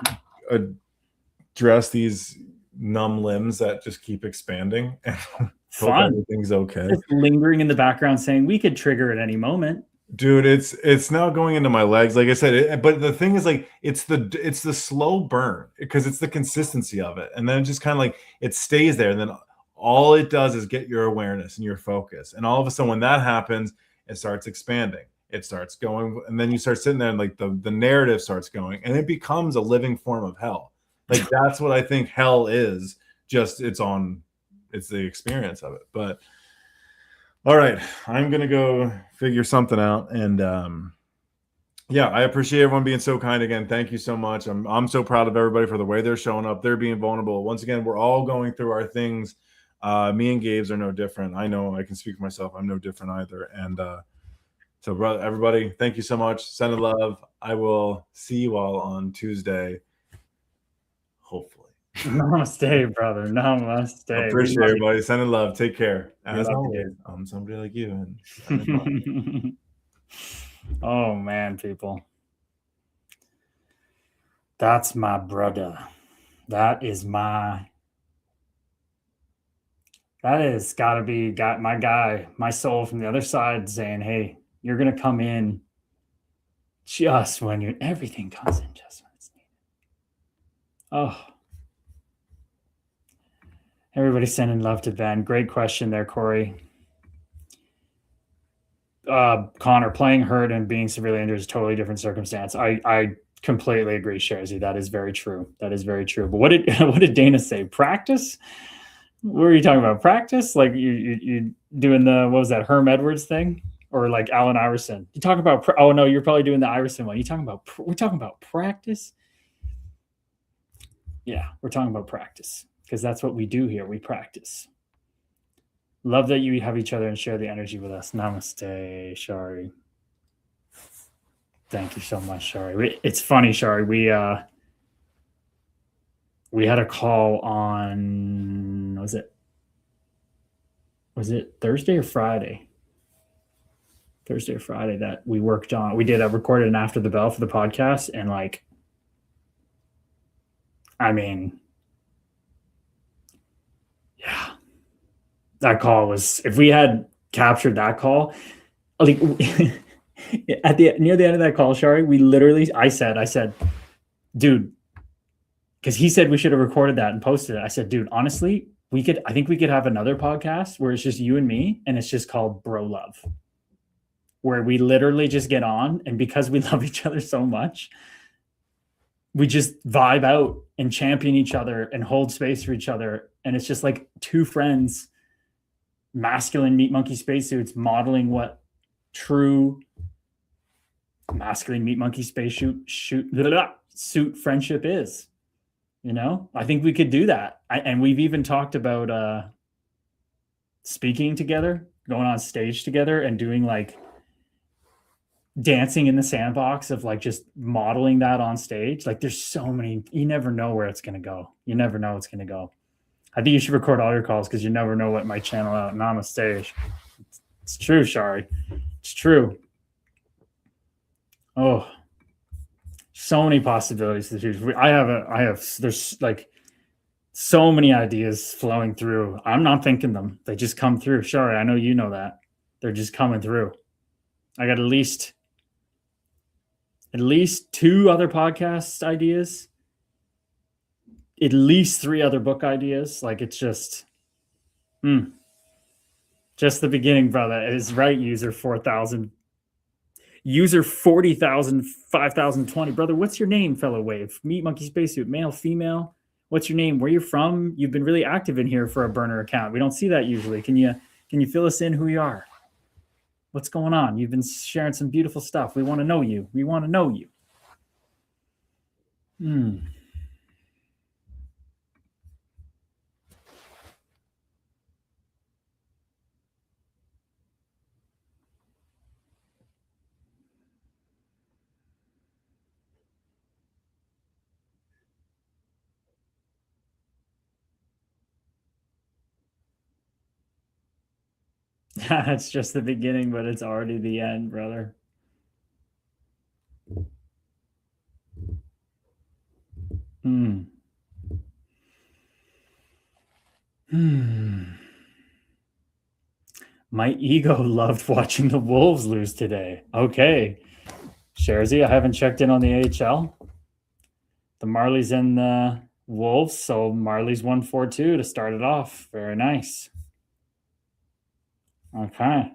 address these numb limbs that just keep expanding and hope everything's okay. Just lingering in the background saying we could trigger at any moment. Dude, it's now going into my legs. Like I said, but the thing is like it's the slow burn because it's the consistency of it. And then just kind of like it stays there. And then all it does is get your awareness and your focus. And all of a sudden when that happens, it starts expanding. It starts going, and then you start sitting there and like the narrative starts going and it becomes a living form of hell. Like that's what I think hell is just it's the experience of it. But all right, I'm gonna go figure something out. And yeah, I appreciate everyone being so kind again. Thank you so much. I'm so proud of everybody for the way they're showing up. They're being vulnerable. Once again, we're all going through our things. Me and Gabe's are no different. I know I can speak for myself. I'm no different either. And so, brother, everybody, thank you so much. Send love. I will see you all on Tuesday, hopefully. Namaste, brother. Namaste. I appreciate everybody. Send love. Take care. As love always, you. I'm somebody like you. And sending love. Oh, man, people. That's my brother. That is gotta be my guy, my soul from the other side saying, hey, you're going to come in just when everything comes in just when it's needed. Oh, everybody sending love to Ben. Great question there, Corey. Connor, playing hurt and being severely injured is a totally different circumstance. I completely agree, Sharzy. That is very true. That is very true. But what did Dana say? Practice? What were you talking about? Practice? Like you doing what was that, Herm Edwards thing? Or like Allen Iverson? You talk about, oh no, you're probably doing the Iverson one. We're talking about practice? Yeah, we're talking about practice because that's what we do here. We practice. Love that you have each other and share the energy with us. Namaste, Shari. Thank you so much, Shari. It's funny, Shari. We had a call on, was it Thursday or Friday? Thursday or Friday that we worked on. We did recorded an After the Bell for the podcast, and like, I mean, yeah, that call was, if we had captured that call, like near the end of that call, Shari, we literally, I said, dude, because he said we should have recorded that and posted it. I said, dude, honestly, I think we could have another podcast where it's just you and me, and it's just called Bro Love, where we literally just get on, and because we love each other so much, we just vibe out and champion each other and hold space for each other. And it's just like two friends, masculine meat monkey spacesuits, modeling what true masculine meat monkey suit friendship is. You know, I think we could do that. And we've even talked about speaking together, going on stage together, and doing like dancing in the sandbox of like just modeling that on stage. Like there's so many, you never know where it's going to go. You never know it's going to go. I think you should record all your calls because you never know what might channel out. Namaste. It's true, Shari. It's true. Oh, so many possibilities. There's like so many ideas flowing through. I'm not thinking them. They just come through. Shari, I know you know that. They're just coming through. I got at least 2 other podcast ideas, at least 3 other book ideas. Like it's just the beginning, brother. It is right. User 4,000, user 40,000, 5,020. Brother, what's your name, fellow wave? Meat monkey spacesuit, male, female. What's your name? Where you're from? You've been really active in here for a burner account. We don't see that usually. Can you fill us in who you are? What's going on? You've been sharing some beautiful stuff. We want to know you. It's just the beginning, but it's already the end, brother. My ego loved watching the Wolves lose today. Okay. Sharzy, I haven't checked in on the AHL. The Marlies and the Wolves. So Marlies won 4-2 to start it off. Very nice. Okay.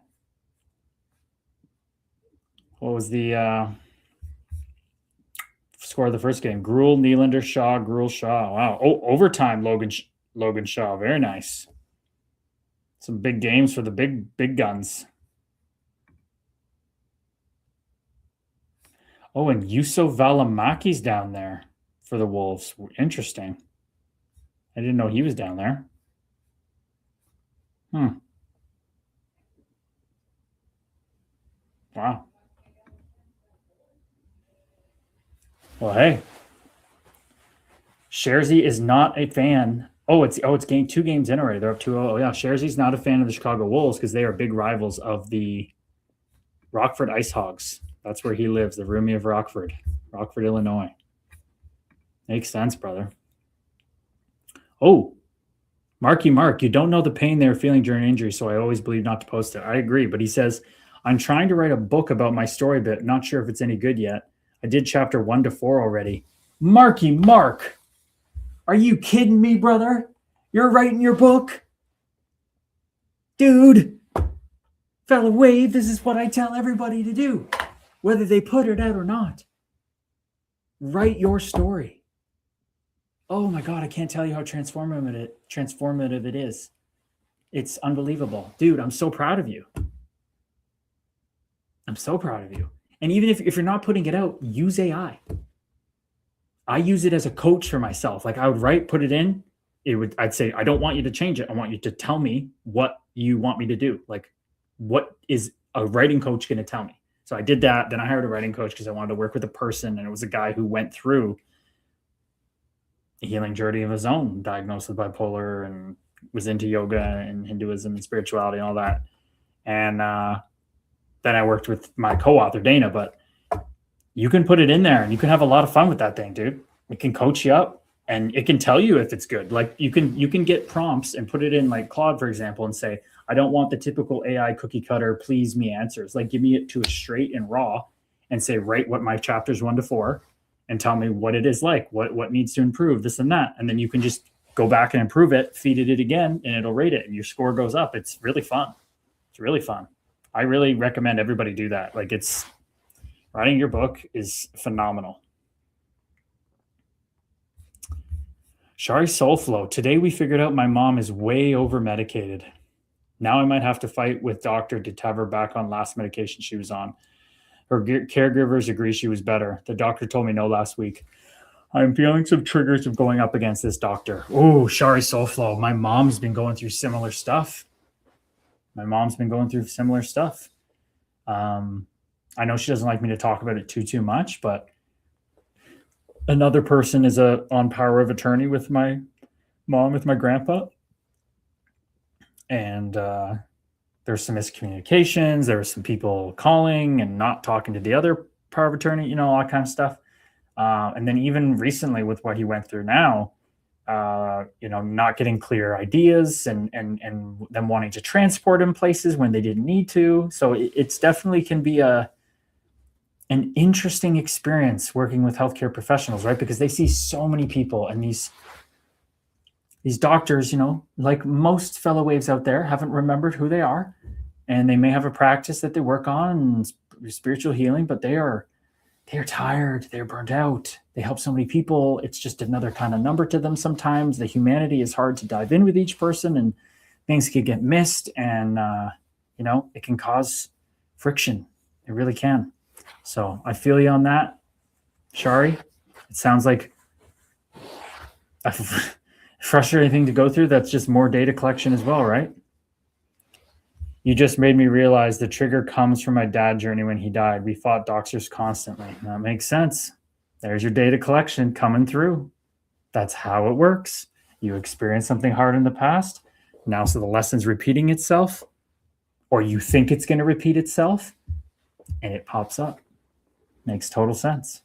What was the score of the first game? Gruel, Nylander, Shaw, Gruel, Shaw. Wow. Oh, overtime, Logan. Logan Shaw, very nice. Some big games for the big guns. Oh, and Yuso Valimaki's down there for the Wolves. Interesting. I didn't know he was down there. Wow. Well, hey. Sharzy is not a fan. It's game 2 games in already. They're up 2-0. Oh, yeah. Sharzy's not a fan of the Chicago Wolves because they are big rivals of the Rockford Ice Hogs. That's where he lives, the roomie of Rockford, Illinois. Makes sense, brother. Oh, Marky Mark, you don't know the pain they were feeling during injury, so I always believe not to post it. I agree, but he says, I'm trying to write a book about my story, but not sure if it's any good yet. I did chapter 1 to 4 already. Marky Mark, are you kidding me, brother? You're writing your book? Dude, fellow Wave, this is what I tell everybody to do, whether they put it out or not. Write your story. Oh my God, I can't tell you how transformative it is. It's unbelievable. Dude, I'm so proud of you. I'm so proud of you. And even if you're not putting it out, use AI. I use it as a coach for myself. Like I would put it in. I'd say, I don't want you to change it. I want you to tell me what you want me to do. Like, what is a writing coach going to tell me? So I did that. Then I hired a writing coach because I wanted to work with a person. And it was a guy who went through a healing journey of his own, diagnosed with bipolar, and was into yoga and Hinduism and spirituality and all that. And then I worked with my co-author, Dana. But you can put it in there and you can have a lot of fun with that thing, dude. It can coach you up. And it can tell you if it's good. Like you can get prompts and put it in like Claude, for example, and say, I don't want the typical AI cookie cutter, please me answers. Like give me it to a straight and raw and say, write what my chapters 1 to 4 and tell me what it is like, what needs to improve, this and that. And then you can just go back and improve it, feed it again, and it'll rate it. And your score goes up. It's really fun. It's really fun. I really recommend everybody do that. Like writing your book is phenomenal. Shari Soulflow. Today we figured out my mom is way over medicated. Now I might have to fight with doctor to have her back on last medication she was on. Her caregivers agree she was better. The doctor told me no last week. I'm feeling some triggers of going up against this doctor. Oh, Shari Soulflow. My mom's been going through similar stuff. I know she doesn't like me to talk about it too much, but another person is on power of attorney with my mom, with my grandpa. And there's some miscommunications. There were some people calling and not talking to the other power of attorney, all that kind of stuff. And then even recently with what he went through now, not getting clear ideas and them wanting to transport him places when they didn't need to. So it's definitely can be an interesting experience working with healthcare professionals, right? Because they see so many people, and these doctors, like most fellow waves out there, haven't remembered who they are, and they may have a practice that they work on, spiritual healing, but they are tired, they're burnt out, they help so many people. It's just another kind of number to them sometimes. The humanity is hard to dive in with each person, and things can get missed, and it can cause friction. It really can. So I feel you on that, Shari. It sounds like a frustrating thing to go through. That's just more data collection as well, right? You just made me realize the trigger comes from my dad journey when he died. We fought doctors constantly. That makes sense. There's your data collection coming through. That's how it works. You experienced something hard in the past. Now, so the lesson's repeating itself, or you think it's going to repeat itself, and it pops up. Makes total sense.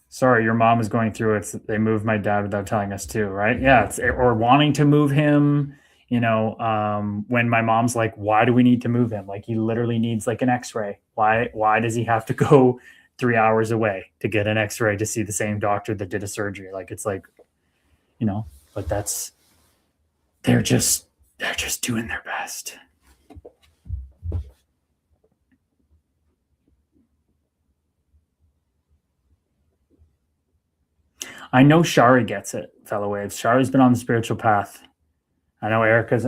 Sorry, your mom is going through it. They moved my dad without telling us too, right? Yeah, or wanting to move him. When my mom's like, why do we need to move him? Like he literally needs like an X-ray. Why does he have to go 3 hours away to get an X-ray to see the same doctor that did a surgery? Like it's like, but they're just doing their best. I know Shari gets it, fellow waves. Shari's been on the spiritual path. I know Erica's,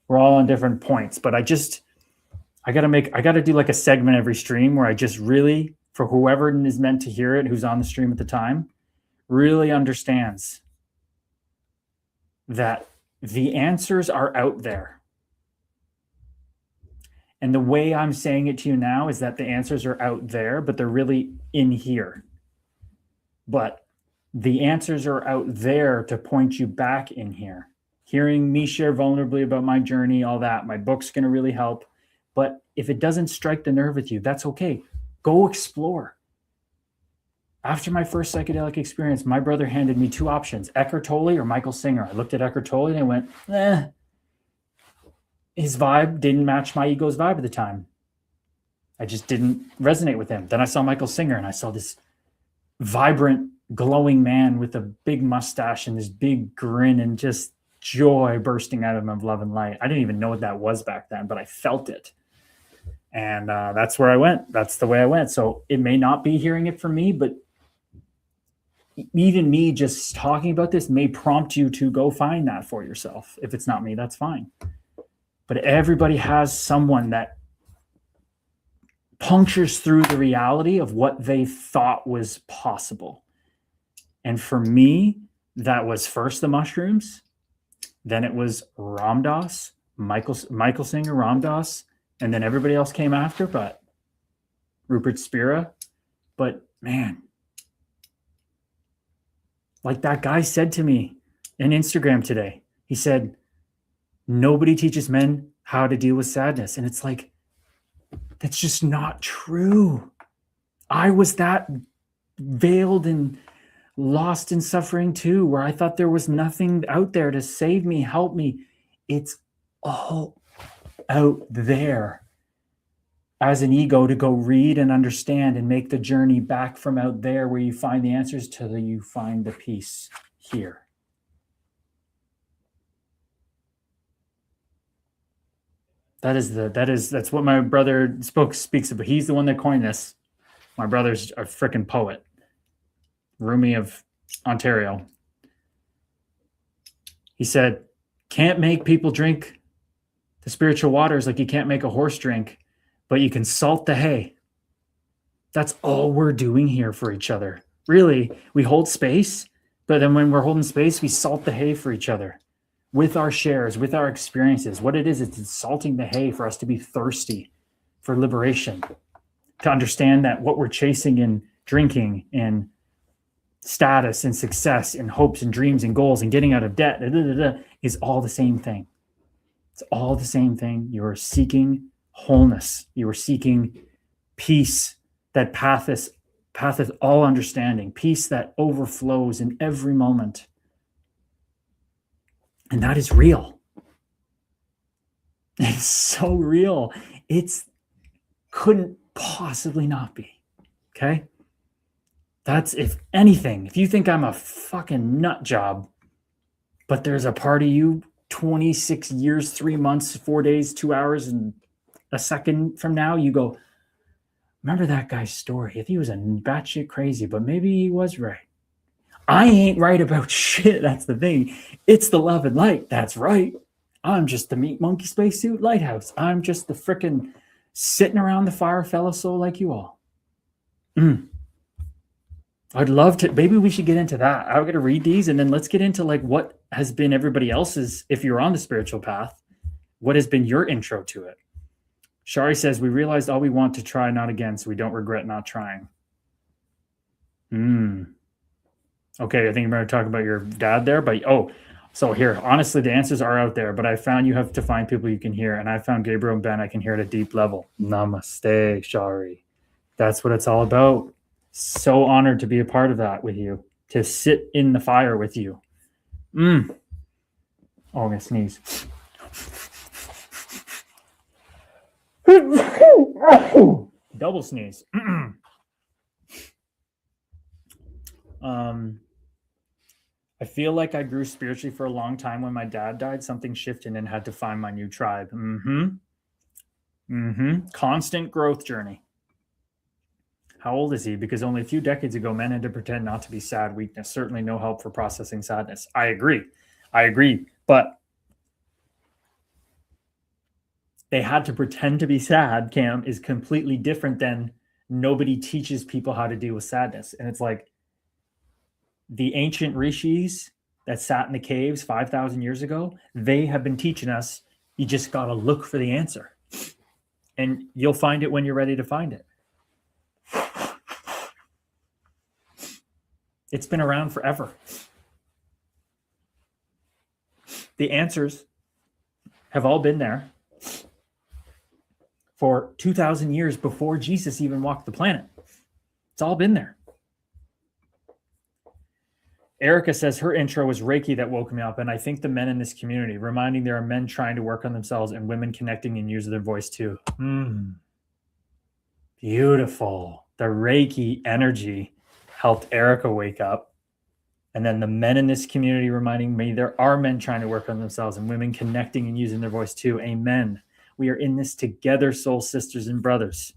we're all on different points, but I got to do like a segment every stream where I just really, for whoever is meant to hear it, who's on the stream at the time, really understands that the answers are out there. And the way I'm saying it to you now is that the answers are out there, but they're really in here. But the answers are out there to point you back in here. Hearing me share vulnerably about my journey, all that, my book's going to really help. But if it doesn't strike the nerve with you, that's okay. Go explore. After my first psychedelic experience, my brother handed me two options, Eckhart Tolle or Michael Singer. I looked at Eckhart Tolle and I went, His vibe didn't match my ego's vibe at the time. I just didn't resonate with him. Then I saw Michael Singer and I saw this vibrant, glowing man with a big mustache and this big grin and just joy bursting out of him of love and light. I didn't even know what that was back then, but I felt it. And that's where I went. That's the way I went. So it may not be hearing it from me, but even me just talking about this may prompt you to go find that for yourself. If it's not me, that's fine. But everybody has someone that punctures through the reality of what they thought was possible. And for me, that was first the mushrooms, then it was Ram Dass, Michael Singer, Ram Dass, and then everybody else came after, but Rupert Spira. But man, like that guy said to me in Instagram today, he said, nobody teaches men how to deal with sadness. And it's like, that's just not true. I was that veiled and lost in suffering too, where I thought there was nothing out there to save me, help me. It's all out there as an ego to go read and understand and make the journey back from out there where you find the answers to you find the peace here. That's what my brother speaks about. He's the one that coined this. My brother's a freaking poet. Rumi of Ontario. He said, can't make people drink the spiritual waters like you can't make a horse drink, but you can salt the hay. That's all we're doing here for each other. Really, we hold space, but then when we're holding space, we salt the hay for each other. With our shares, with our experiences. What it is, it's salting the hay for us to be thirsty for liberation, to understand that what we're chasing in drinking and status and success and hopes and dreams and goals and getting out of debt is all the same thing. It's all the same thing. You are seeking wholeness. You are seeking peace that passeth all understanding, peace that overflows in every moment. And that is real. It's so real. It's couldn't possibly not be. Okay? That's, if anything, if you think I'm a fucking nut job, but there's a part of you 26 years, 3 months, 4 days, 2 hours, and a second from now, you go, remember that guy's story? If he was a batshit crazy, but maybe he was right. I ain't right about shit. That's the thing. It's the love and light. That's right. I'm just the meat monkey spacesuit lighthouse. I'm just the frickin' sitting around the fire fellow soul like you all. I'd love to. Maybe we should get into that. I'm going to read these and then let's get into like what has been everybody else's, if you're on the spiritual path, what has been your intro to it? Shari says, we realized all we want to try, not again, so we don't regret not trying. Okay, I think you're going to talk about your dad there, but so here, honestly, the answers are out there, but I found you have to find people you can hear, and I found Gabriel and Ben I can hear at a deep level. Namaste, Shari. That's what it's all about. So honored to be a part of that with you, to sit in the fire with you. Oh, I'm going to sneeze. Double sneeze. I feel like I grew spiritually for a long time. When my dad died, something shifted and had to find my new tribe. Constant growth journey. How old is he? Because only a few decades ago, men had to pretend not to be sad. Weakness, certainly no help for processing sadness. I agree. But they had to pretend to be sad, Cam, is completely different than nobody teaches people how to deal with sadness. And it's like the ancient rishis that sat in the caves 5,000 years ago, they have been teaching us, you just got to look for the answer. And you'll find it when you're ready to find it. It's been around forever. The answers have all been there for 2,000 years before Jesus even walked the planet. It's all been there. Erica says her intro was Reiki that woke me up, and I think the men in this community, reminding there are men trying to work on themselves and women connecting and using their voice too. Beautiful. The Reiki energy helped Erica wake up. And then the men in this community reminding me there are men trying to work on themselves and women connecting and using their voice too. Amen. We are in this together, soul sisters and brothers.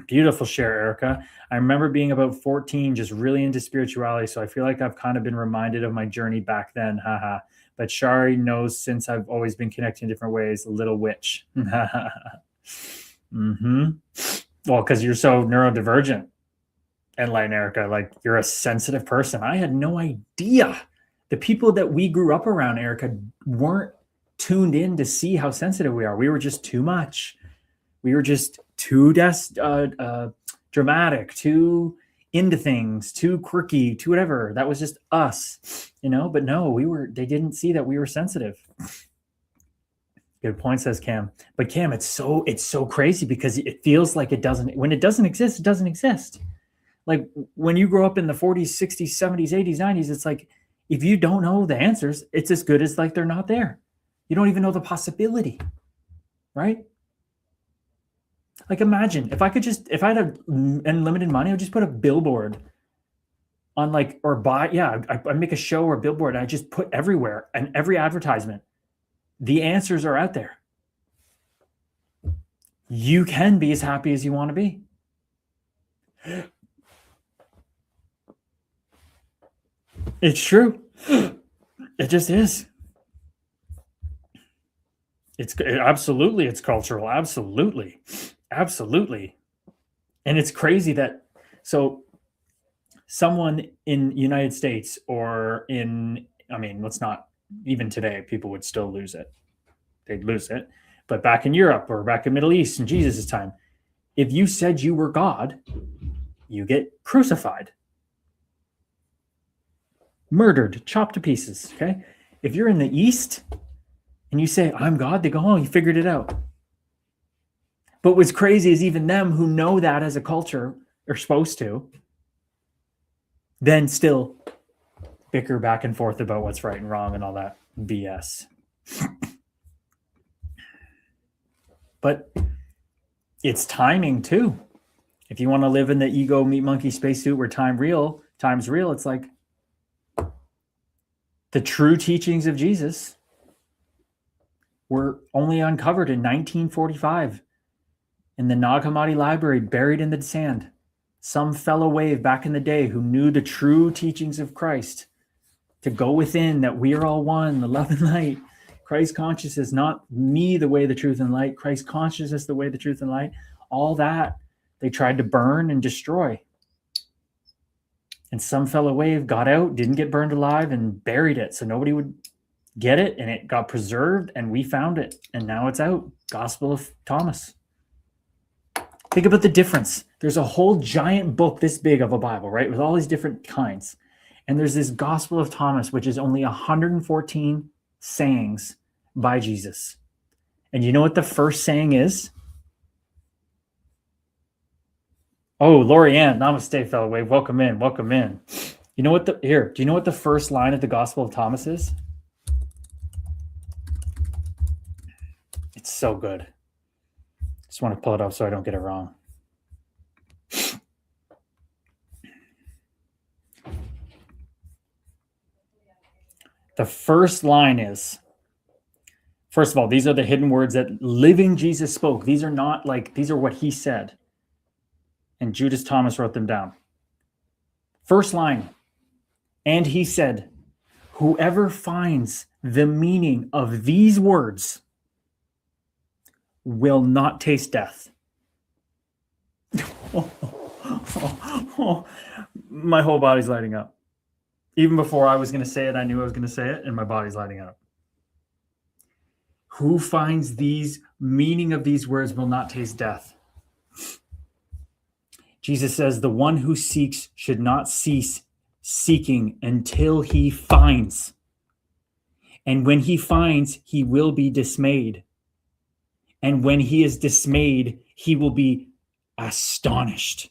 Beautiful share, Erica. I remember being about 14, just really into spirituality. So I feel like I've kind of been reminded of my journey back then. Haha. But Shari knows since I've always been connected in different ways. Little witch. Well, because you're so neurodivergent. And like Erica, like you're a sensitive person. I had no idea. The people that we grew up around, Erica, weren't tuned in to see how sensitive we are. We were just too much. We were just too dramatic, too into things, too quirky, too whatever. That was just us, you know. But no, they didn't see that we were sensitive. Good point, says Cam. But Cam, it's so crazy because it feels like when it doesn't exist, it doesn't exist. Like when you grow up in the 40s, 60s, 70s, 80s, 90s, it's like if you don't know the answers, it's as good as like they're not there. You don't even know the possibility, right? Like imagine if I had unlimited money, I would just put a billboard on I'd make a show or a billboard and I just put everywhere and every advertisement. The answers are out there. You can be as happy as you want to be. It's true. It just is. It's cultural. Absolutely. And it's crazy that someone in United States let's not, even today, people would still lose it. They'd lose it. But back in Europe or back in Middle East in Jesus' time, if you said you were God, you get crucified. Murdered, chopped to pieces, okay? If you're in the East and you say, I'm God, they go, oh, you figured it out. But what's crazy is even them who know that as a culture are supposed to, then still bicker back and forth about what's right and wrong and all that BS. But it's timing too. If you want to live in the ego meat monkey spacesuit where time's real, it's like the true teachings of Jesus were only uncovered in 1945 in the Nag Hammadi library, buried in the sand. Some fellow wave back in the day who knew the true teachings of Christ to go within, that we are all one, the love and light. Christ consciousness, not me, the way, the truth, and light. Christ consciousness, the way, the truth, and light. All that they tried to burn and destroy. And some fellow wave got out, didn't get burned alive, and buried it so nobody would get it, and it got preserved, and we found it, and now it's out. Gospel of Thomas. Think about the difference. There's a whole giant book this big of a Bible, right, with all these different kinds. And there's this Gospel of Thomas, which is only 114 sayings by Jesus. And you know what the first saying is? Oh, Lori Ann, namaste, fellow wave. Welcome in. You know what do you know what the first line of the Gospel of Thomas is? It's so good. Just want to pull it up so I don't get it wrong. The first line is, first of all, these are the hidden words that living Jesus spoke. These are not these are what he said. And Judas Thomas wrote them down. First line. And he said, whoever finds the meaning of these words will not taste death. My whole body's lighting up. Even before I was going to say it, I knew I was going to say it, and my body's lighting up. Who finds these meaning of these words will not taste death. Jesus says the one who seeks should not cease seeking until he finds. And when he finds, he will be dismayed. And when he is dismayed, he will be astonished.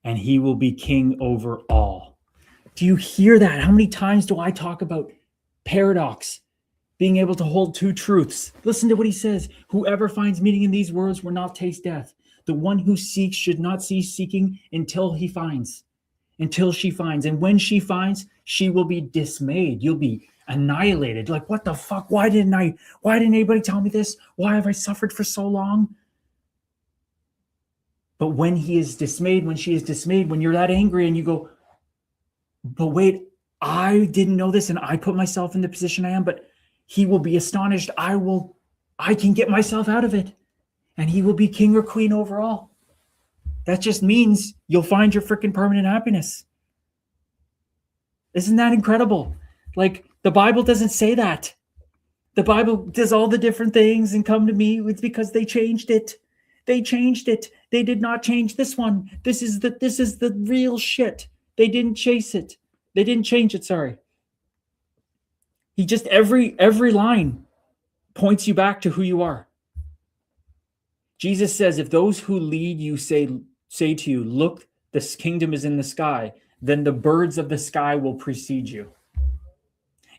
And he will be king over all. Do you hear that? How many times do I talk about paradox? Being able to hold two truths. Listen to what he says. Whoever finds meaning in these words will not taste death. The one who seeks should not cease seeking until he finds. Until she finds. And when she finds, she will be dismayed. You'll be annihilated. Like, what the fuck? Why didn't anybody tell me this? Why have I suffered for so long? But when he is dismayed, when she is dismayed, when you're that angry and you go, but wait, I didn't know this and I put myself in the position I am, but he will be astonished. I can get myself out of it. And he will be king or queen over all. That just means you'll find your freaking permanent happiness. Isn't that incredible? Like, the Bible doesn't say that. The Bible does all the different things and come to me. It's because they changed it. They changed it. They did not change this one. This is the real shit. They didn't chase it. They didn't change it, sorry. He just, every line points you back to who you are. Jesus says, if those who lead you say to you, look, this kingdom is in the sky, then the birds of the sky will precede you.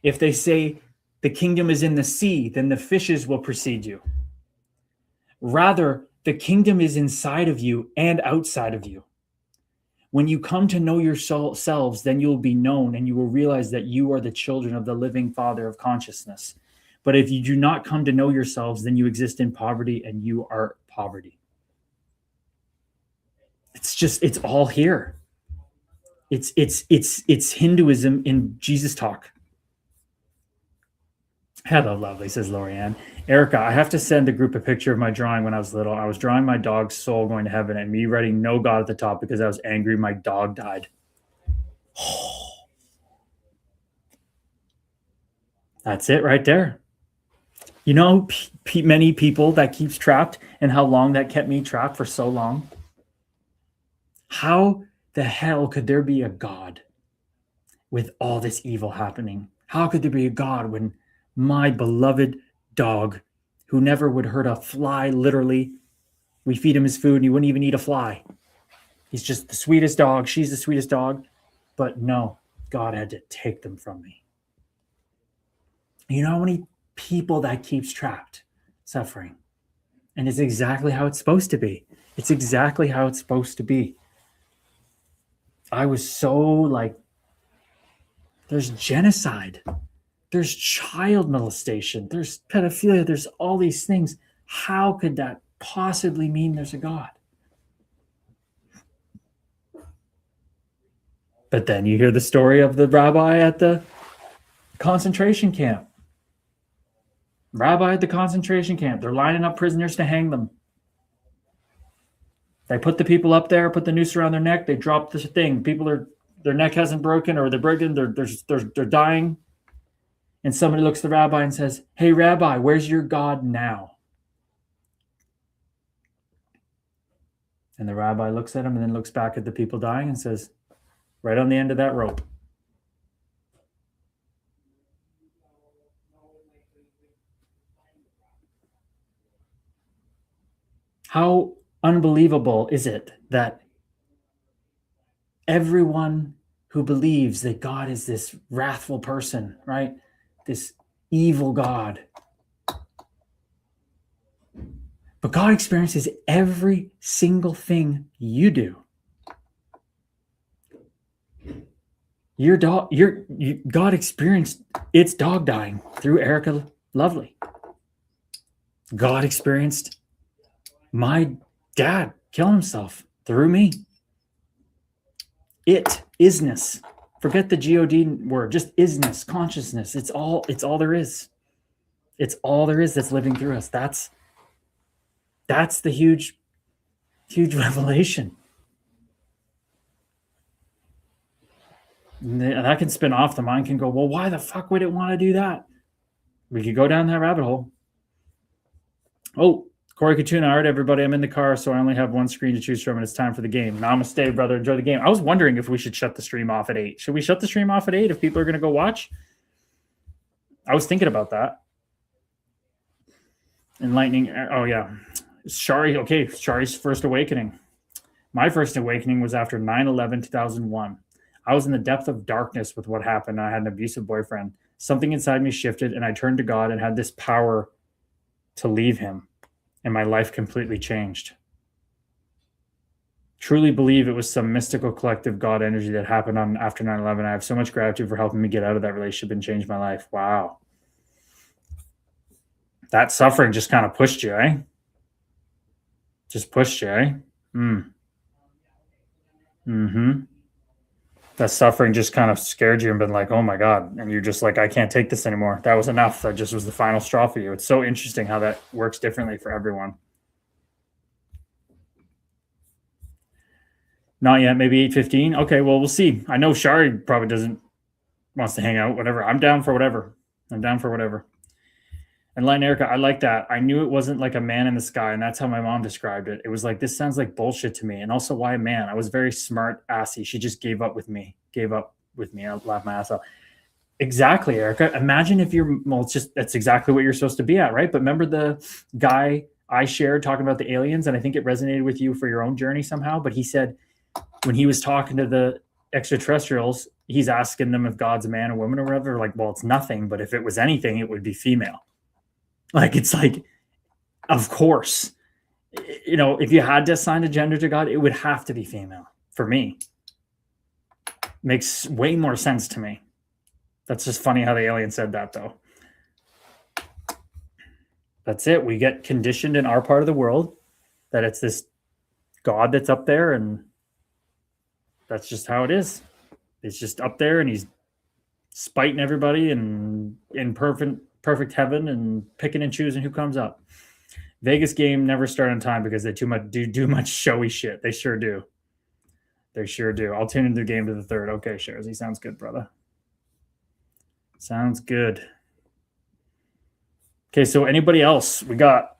If they say the kingdom is in the sea, then the fishes will precede you. Rather, the kingdom is inside of you and outside of you. When you come to know yourselves, then you'll be known and you will realize that you are the children of the living Father of consciousness. But if you do not come to know yourselves, then you exist in poverty and you are poverty. It's all here. It's Hinduism in Jesus talk. Hello, lovely, says Lorianne. Erica, I have to send the group a picture of my drawing when I was little. I was drawing my dog's soul going to heaven and me writing no God at the top because I was angry my dog died. That's it right there. You know, many people that keeps trapped and how long that kept me trapped for so long. How the hell could there be a God with all this evil happening? How could there be a God when my beloved dog, who never would hurt a fly, literally, we feed him his food and he wouldn't even eat a fly. He's just the sweetest dog. She's the sweetest dog. But no, God had to take them from me. You know how many people that keeps trapped, suffering? And it's exactly how it's supposed to be. It's exactly how it's supposed to be. I was so like, there's genocide. There's child molestation. There's pedophilia. There's all these things. How could that possibly mean there's a God? But then you hear the story of the rabbi at the concentration camp. Rabbi at the concentration camp. They're lining up prisoners to hang them. They put the people up there, put the noose around their neck. They drop the thing. Their neck hasn't broken or they're broken. They're dying. And somebody looks at the rabbi and says, hey, Rabbi, where's your God now? And the rabbi looks at him and then looks back at the people dying and says, right on the end of that rope. How unbelievable is it that everyone who believes that God is this wrathful person, right? This evil God. But God experiences every single thing you do. God experienced its dog dying through Erica Lovely. God experienced my dad killing himself through me. It, isness. Forget the God word, just isness, consciousness. It's all there is. It's all there is that's living through us. That's the huge revelation. And that can spin off. The mind can go, well, why the fuck would it want to do that? We could go down that rabbit hole. Oh, Corey Kachuna, all right, everybody, I'm in the car, so I only have one screen to choose from, and it's time for the game. Namaste, brother. Enjoy the game. I was wondering if we should shut the stream off at 8. Should we shut the stream off at 8 if people are going to go watch? I was thinking about that. Enlightening. Oh, yeah. Shari. Okay, Shari's first awakening. My first awakening was after 9/11/2001. I was in the depth of darkness with what happened. I had an abusive boyfriend. Something inside me shifted, and I turned to God and had this power to leave him. And my life completely changed. Truly believe it was some mystical collective God energy that happened after 9/11. I have so much gratitude for helping me get out of that relationship and change my life. Wow. That suffering just kind of pushed you, eh? Just pushed you, eh? That suffering just kind of scared you and been like, oh my God. And you're just like, I can't take this anymore. That was enough. That just was the final straw for you. It's so interesting how that works differently for everyone. Not yet, maybe 8:15. Okay, well, we'll see. I know Shari probably wants to hang out, whatever. I'm down for whatever. And Light and Erica, I like that. I knew it wasn't like a man in the sky, and that's how my mom described it. It was like, this sounds like bullshit to me. And also, why a man? I was very smart, assy. She just gave up with me. I laughed my ass off. Exactly, Erica. Imagine if that's exactly what you're supposed to be at, right? But remember the guy I shared talking about the aliens, and I think it resonated with you for your own journey somehow. But he said when he was talking to the extraterrestrials, he's asking them if God's a man or woman or whatever. Like, well, it's nothing. But if it was anything, it would be female. Like, it's like, of course, if you had to assign a gender to God, it would have to be female for me. Makes way more sense to me. That's just funny how the alien said that, though. That's it. We get conditioned in our part of the world that it's this God that's up there, and that's just how it is. It's just up there, and he's spiting everybody and in perfect heaven and picking and choosing who comes up. Vegas game never start on time because they do much showy shit. They sure do. I'll tune into the game to the 3rd. Okay, Sharzy, sounds good, brother. Sounds good. Okay, so anybody else? We got.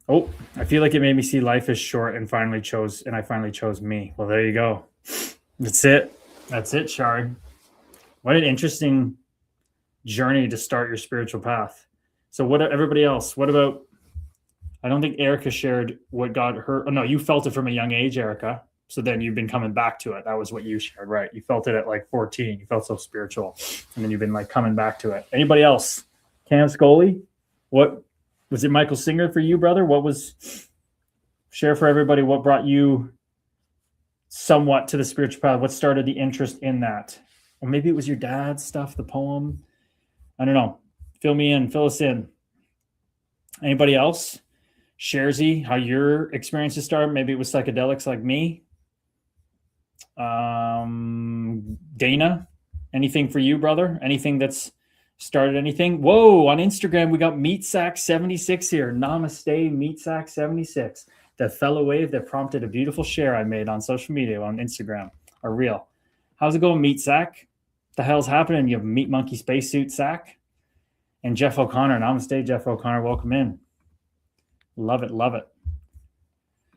Oh, I feel like it made me see life is short and I finally chose me. Well, there you go. That's it, Shari. What an interesting journey to start your spiritual path. So what everybody else? What about, I don't think Erica shared what got her. Oh no, you felt it from a young age, Erica. So then you've been coming back to it. That was what you shared, right? You felt it at like 14. You felt so spiritual. And then you've been like coming back to it. Anybody else? Cam Scully? What was it? Michael Singer for you, brother? Share for everybody what brought you somewhat to the spiritual path? What started the interest in that? Or maybe it was your dad's stuff, the poem. I don't know. Fill us in. Anybody else? Sharzy, how your experiences started? Maybe it was psychedelics like me. Dana, anything for you, brother? Anything that's started anything? Whoa, on Instagram, we got MeatSack76 here. Namaste, MeatSack76. The fellow wave that prompted a beautiful share I made on social media on Instagram. Or real. How's it going, MeatSack? The hell's happening? You have Meat Monkey spacesuit sack? And Jeff O'Connor. Namaste, Jeff O'Connor. Welcome in. Love it.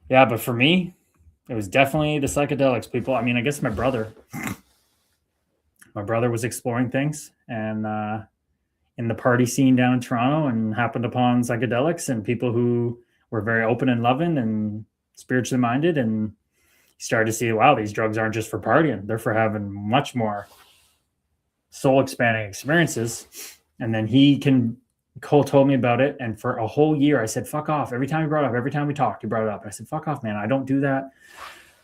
Yeah, but for me, it was definitely the psychedelics, people. I mean, I guess my brother was exploring things and in the party scene down in Toronto and happened upon psychedelics and people who were very open and loving and spiritually minded. And he started to see, wow, these drugs aren't just for partying. They're for having much more soul expanding experiences. And then Cole told me about it. And for a whole year, I said, fuck off. Every time we talked, he brought it up. And I said, fuck off, man. I don't do that.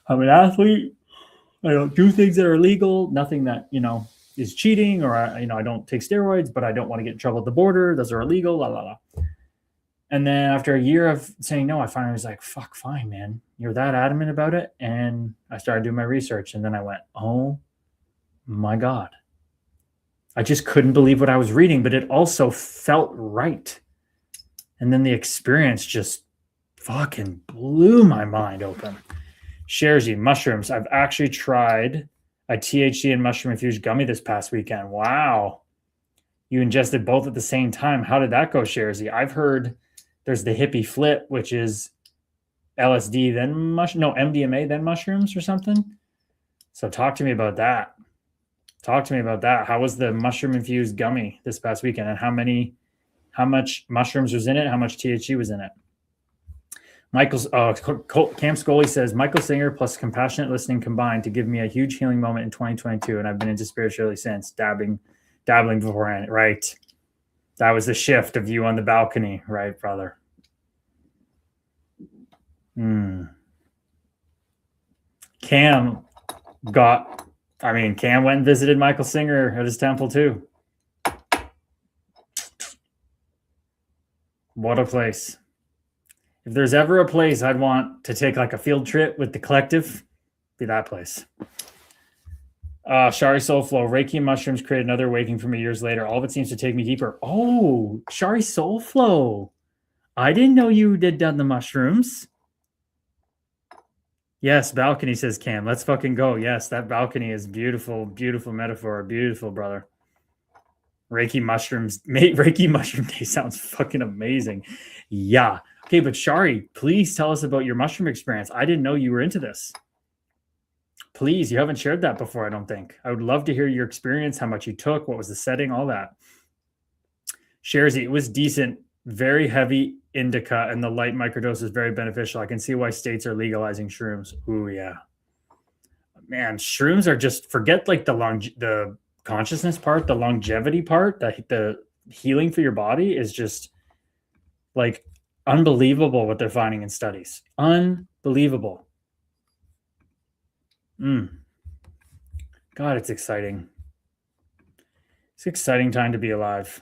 I'm an athlete. I don't do things that are illegal. Nothing that, is cheating, or, I don't take steroids, but I don't want to get in trouble at the border. Those are illegal, la, la, la. And then after a year of saying no, I finally was like, fuck, fine, man. You're that adamant about it. And I started doing my research. And then I went, oh my God. I just couldn't believe what I was reading, but it also felt right. And then the experience just fucking blew my mind open. Sharesy, mushrooms. I've actually tried a THC and mushroom infused gummy this past weekend. Wow. You ingested both at the same time. How did that go, Sharesy? I've heard there's the hippie flip, which is LSD, then MDMA, then mushrooms or something. So talk to me about that. How was the mushroom infused gummy this past weekend, and how much mushrooms was in it? How much THC was in it? Cam Scully says, Michael Singer plus compassionate listening combined to give me a huge healing moment in 2022. And I've been into spirituality since, dabbling beforehand. Right. That was the shift of you on the balcony. Right, brother. Cam went and visited Michael Singer at his temple too. What a place. If there's ever a place I'd want to take like a field trip with the collective, be that place. Shari Soulflow, Reiki and mushrooms create another awakening for me years later. All of it seems to take me deeper. Oh, Shari Soulflow. I didn't know you had done the mushrooms. Yes, balcony, says Cam. Let's fucking go. Yes, that balcony is beautiful, beautiful metaphor. Beautiful, brother. Reiki mushrooms. Reiki mushroom day sounds fucking amazing. Yeah. Okay, but Shari, please tell us about your mushroom experience. I didn't know you were into this. Please, you haven't shared that before, I don't think. I would love to hear your experience, how much you took, what was the setting, all that. Sharzy, it was decent, very heavy indica, and the light microdose is very beneficial. I can see why states are legalizing shrooms. Ooh, yeah. Man, shrooms are just, forget like the consciousness part, the longevity part, the healing for your body is just like unbelievable what they're finding in studies. Unbelievable. God, it's exciting. It's an exciting time to be alive.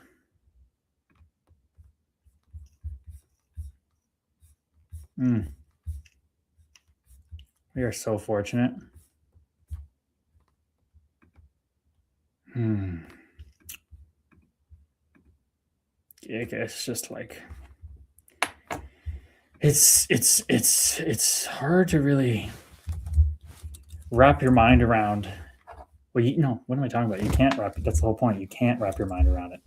We are so fortunate. It's just like it's hard to really wrap your mind around. Well, what am I talking about? You can't wrap it. That's the whole point. You can't wrap your mind around it.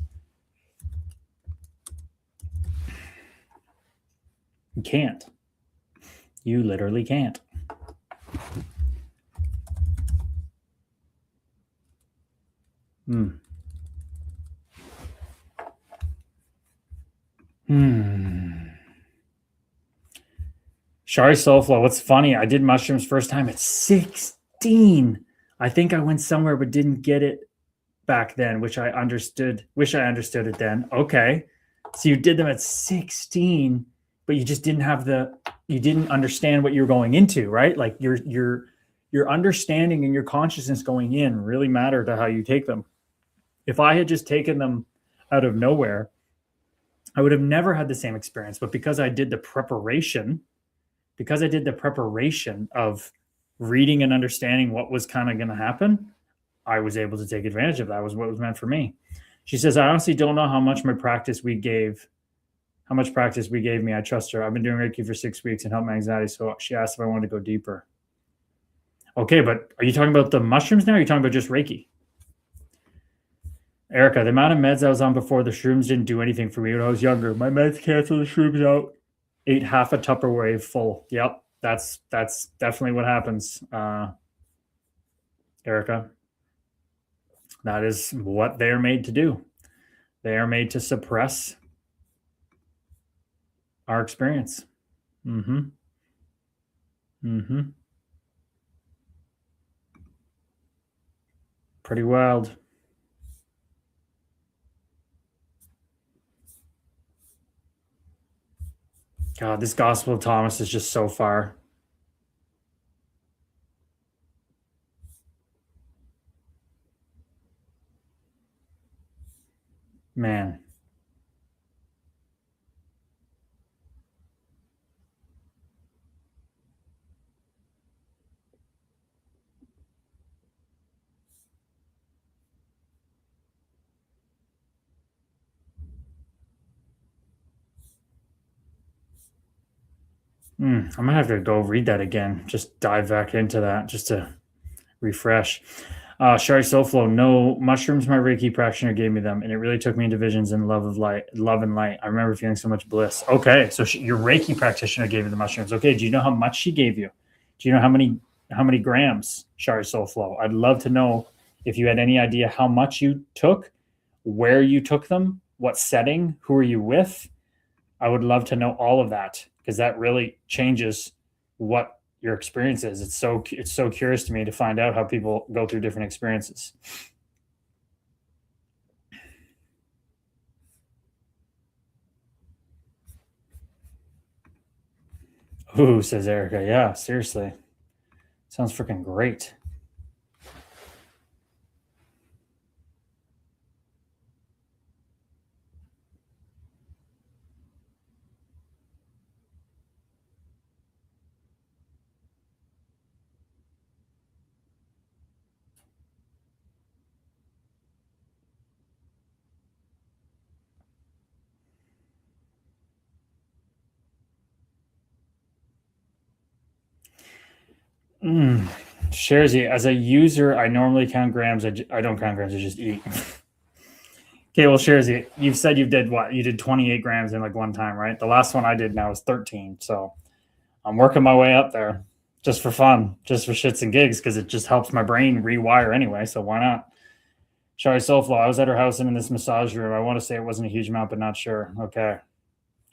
You can't. You literally can't. Shari Soulflow, what's funny, I did mushrooms first time at 16. I think I went somewhere but didn't get it back then, wish I understood it then. Okay. So you did them at 16, but you just you didn't understand what you're going into, right? Like your understanding and your consciousness going in really matter to how you take them. If I had just taken them out of nowhere, I would have never had the same experience. But because I did the preparation of reading and understanding what was kind of going to happen, I was able to take advantage of that. It was what was meant for me. She says, I honestly don't know how much practice we gave me. I trust her. I've been doing Reiki for 6 weeks and helped my anxiety. So she asked if I wanted to go deeper. Okay, but are you talking about the mushrooms now? Or are you talking about just Reiki? Erica, the amount of meds I was on before the shrooms didn't do anything for me when I was younger. My meds canceled the shrooms out. Ate half a Tupperware full. Yep, that's definitely what happens, Erica. That is what they're made to do. They are made to suppress our experience. Pretty wild. God, this Gospel of Thomas is just so far. Man. I'm gonna have to go read that again. Just dive back into that just to refresh. Shari Soflo, no mushrooms. My Reiki practitioner gave me them, and it really took me into visions and love and light. I remember feeling so much bliss. Okay, so your Reiki practitioner gave you the mushrooms. Okay, do you know how much she gave you? Do you know how many grams, Shari Soflo? I'd love to know if you had any idea how much you took, where you took them, what setting, who are you with. I would love to know all of that because that really changes what your experience is. It's so curious to me to find out how people go through different experiences. Ooh, says Erica. Yeah, seriously. Sounds freaking great. Sharzy, as a user, I normally count grams. I don't count grams. I just eat. Okay, well, Sharzy, you've said you did what? You did 28 grams in like one time, right? The last one I did now is 13. So I'm working my way up there just for fun, just for shits and gigs, because it just helps my brain rewire anyway. So why not? Shari Soulflow, I was at her house and in this massage room. I want to say it wasn't a huge amount, but not sure. Okay.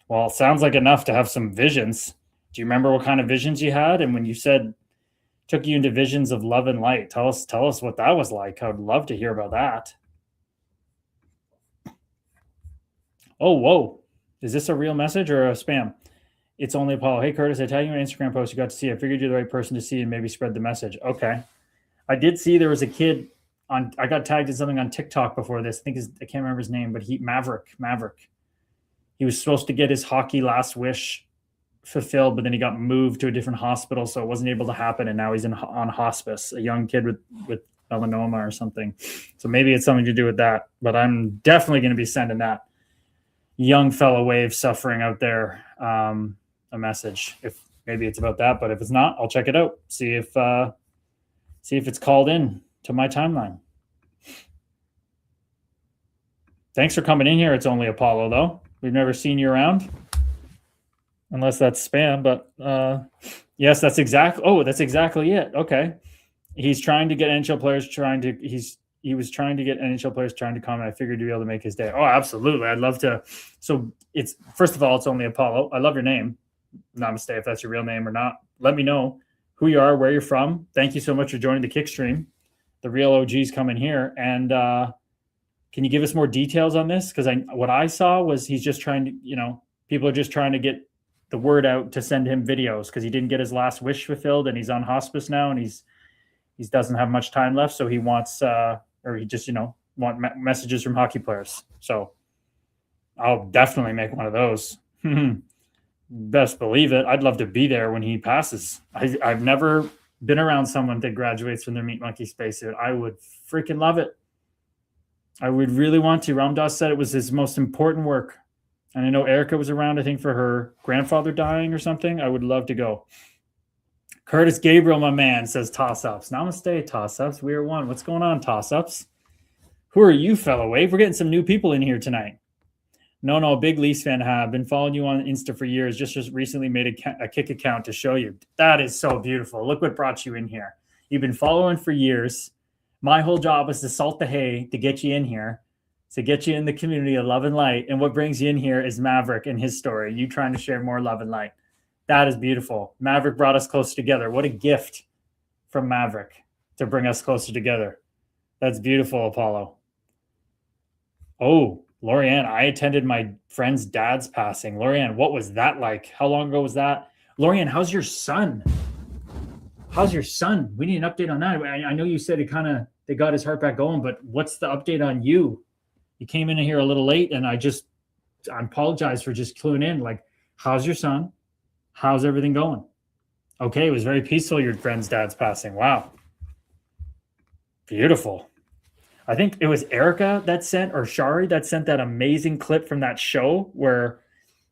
Well, it sounds like enough to have some visions. Do you remember what kind of visions you had? And when you said took you into visions of love and light, tell us what that was like. I would love to hear about that. Oh, whoa. Is this a real message or a spam? It's only Apollo. Hey, Curtis, I tagged you an Instagram post you got to see. I figured you're the right person to see and maybe spread the message. Okay. I did see there was a kid I got tagged in something on TikTok before this. I can't remember his name, but Maverick. He was supposed to get his hockey last wish fulfilled, but then he got moved to a different hospital, so it wasn't able to happen. And now he's on hospice, a young kid with melanoma or something. So maybe it's something to do with that. But I'm definitely going to be sending that young fellow wave suffering out there a message. If maybe it's about that, but if it's not, I'll check it out. See if it's called in to my timeline. Thanks for coming in here. It's only Apollo, though. We've never seen you around, unless that's spam. But yes, that's exactly it. Okay, he's trying to get NHL players. He was trying to get NHL players trying to comment. I figured you'd be able to make his day. Oh, absolutely. I'd love to. So it's first of all, it's only Apollo. I love your name. Namaste. If that's your real name or not, let me know who you are, where you're from. Thank you so much for joining the kick stream. The real OGs coming here. And can you give us more details on this? Because what I saw was he's just trying to, people are just trying to get the word out to send him videos because he didn't get his last wish fulfilled and he's on hospice now and he doesn't have much time left. So he wants, or he just, want messages from hockey players. So I'll definitely make one of those. Best believe it. I'd love to be there when he passes. I've never been around someone that graduates from their Meat Monkey spacesuit. I would freaking love it. I would really want to. Ramdas said it was his most important work. And I know Erica was around, I think, for her grandfather dying or something. I would love to go. Curtis Gabriel, my man, says toss-ups. Namaste, toss-ups. We are one. What's going on, toss-ups? Who are you, fellow wave? We're getting some new people in here tonight. No, big Leafs fan. Have been following you on Insta for years. Just recently made a kick account to show you. That is so beautiful. Look what brought you in here. You've been following for years. My whole job is to salt the hay to get you in here, to get you in the community of love and light. And what brings you in here is Maverick and his story. You trying to share more love and light. That is beautiful. Maverick brought us closer together. What a gift from Maverick to bring us closer together. That's beautiful, Apollo. Oh, Lorianne, I attended my friend's dad's passing. Lorianne, what was that like? How long ago was that? Lorianne, how's your son? How's your son? We need an update on that. I know you said they got his heart back going, but what's the update on you? You came in here a little late, and I apologize for just cluing in. Like, how's your son? How's everything going? Okay, it was very peaceful, your friend's dad's passing. Wow. Beautiful. I think it was Erica that sent, or Shari that sent that amazing clip from that show where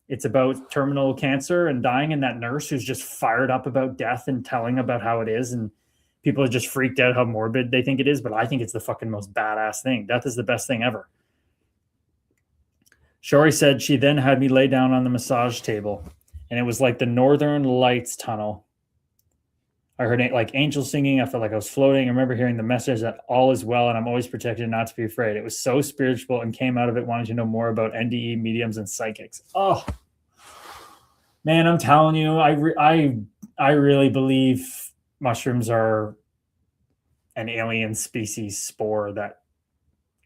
It's about terminal cancer and dying, and that nurse who's just fired up about death and telling about how it is, and people are just freaked out how morbid they think it is, but I think it's the fucking most badass thing. Death is the best thing ever. Shori said she then had me lay down on the massage table, and it was like the Northern Lights tunnel. I heard like angels singing. I felt like I was floating. I remember hearing the message that all is well and I'm always protected, not to be afraid. It was so spiritual, and came out of it wanting to know more about NDE, mediums, and psychics. Oh, man, I'm telling you, I really believe mushrooms are an alien species spore that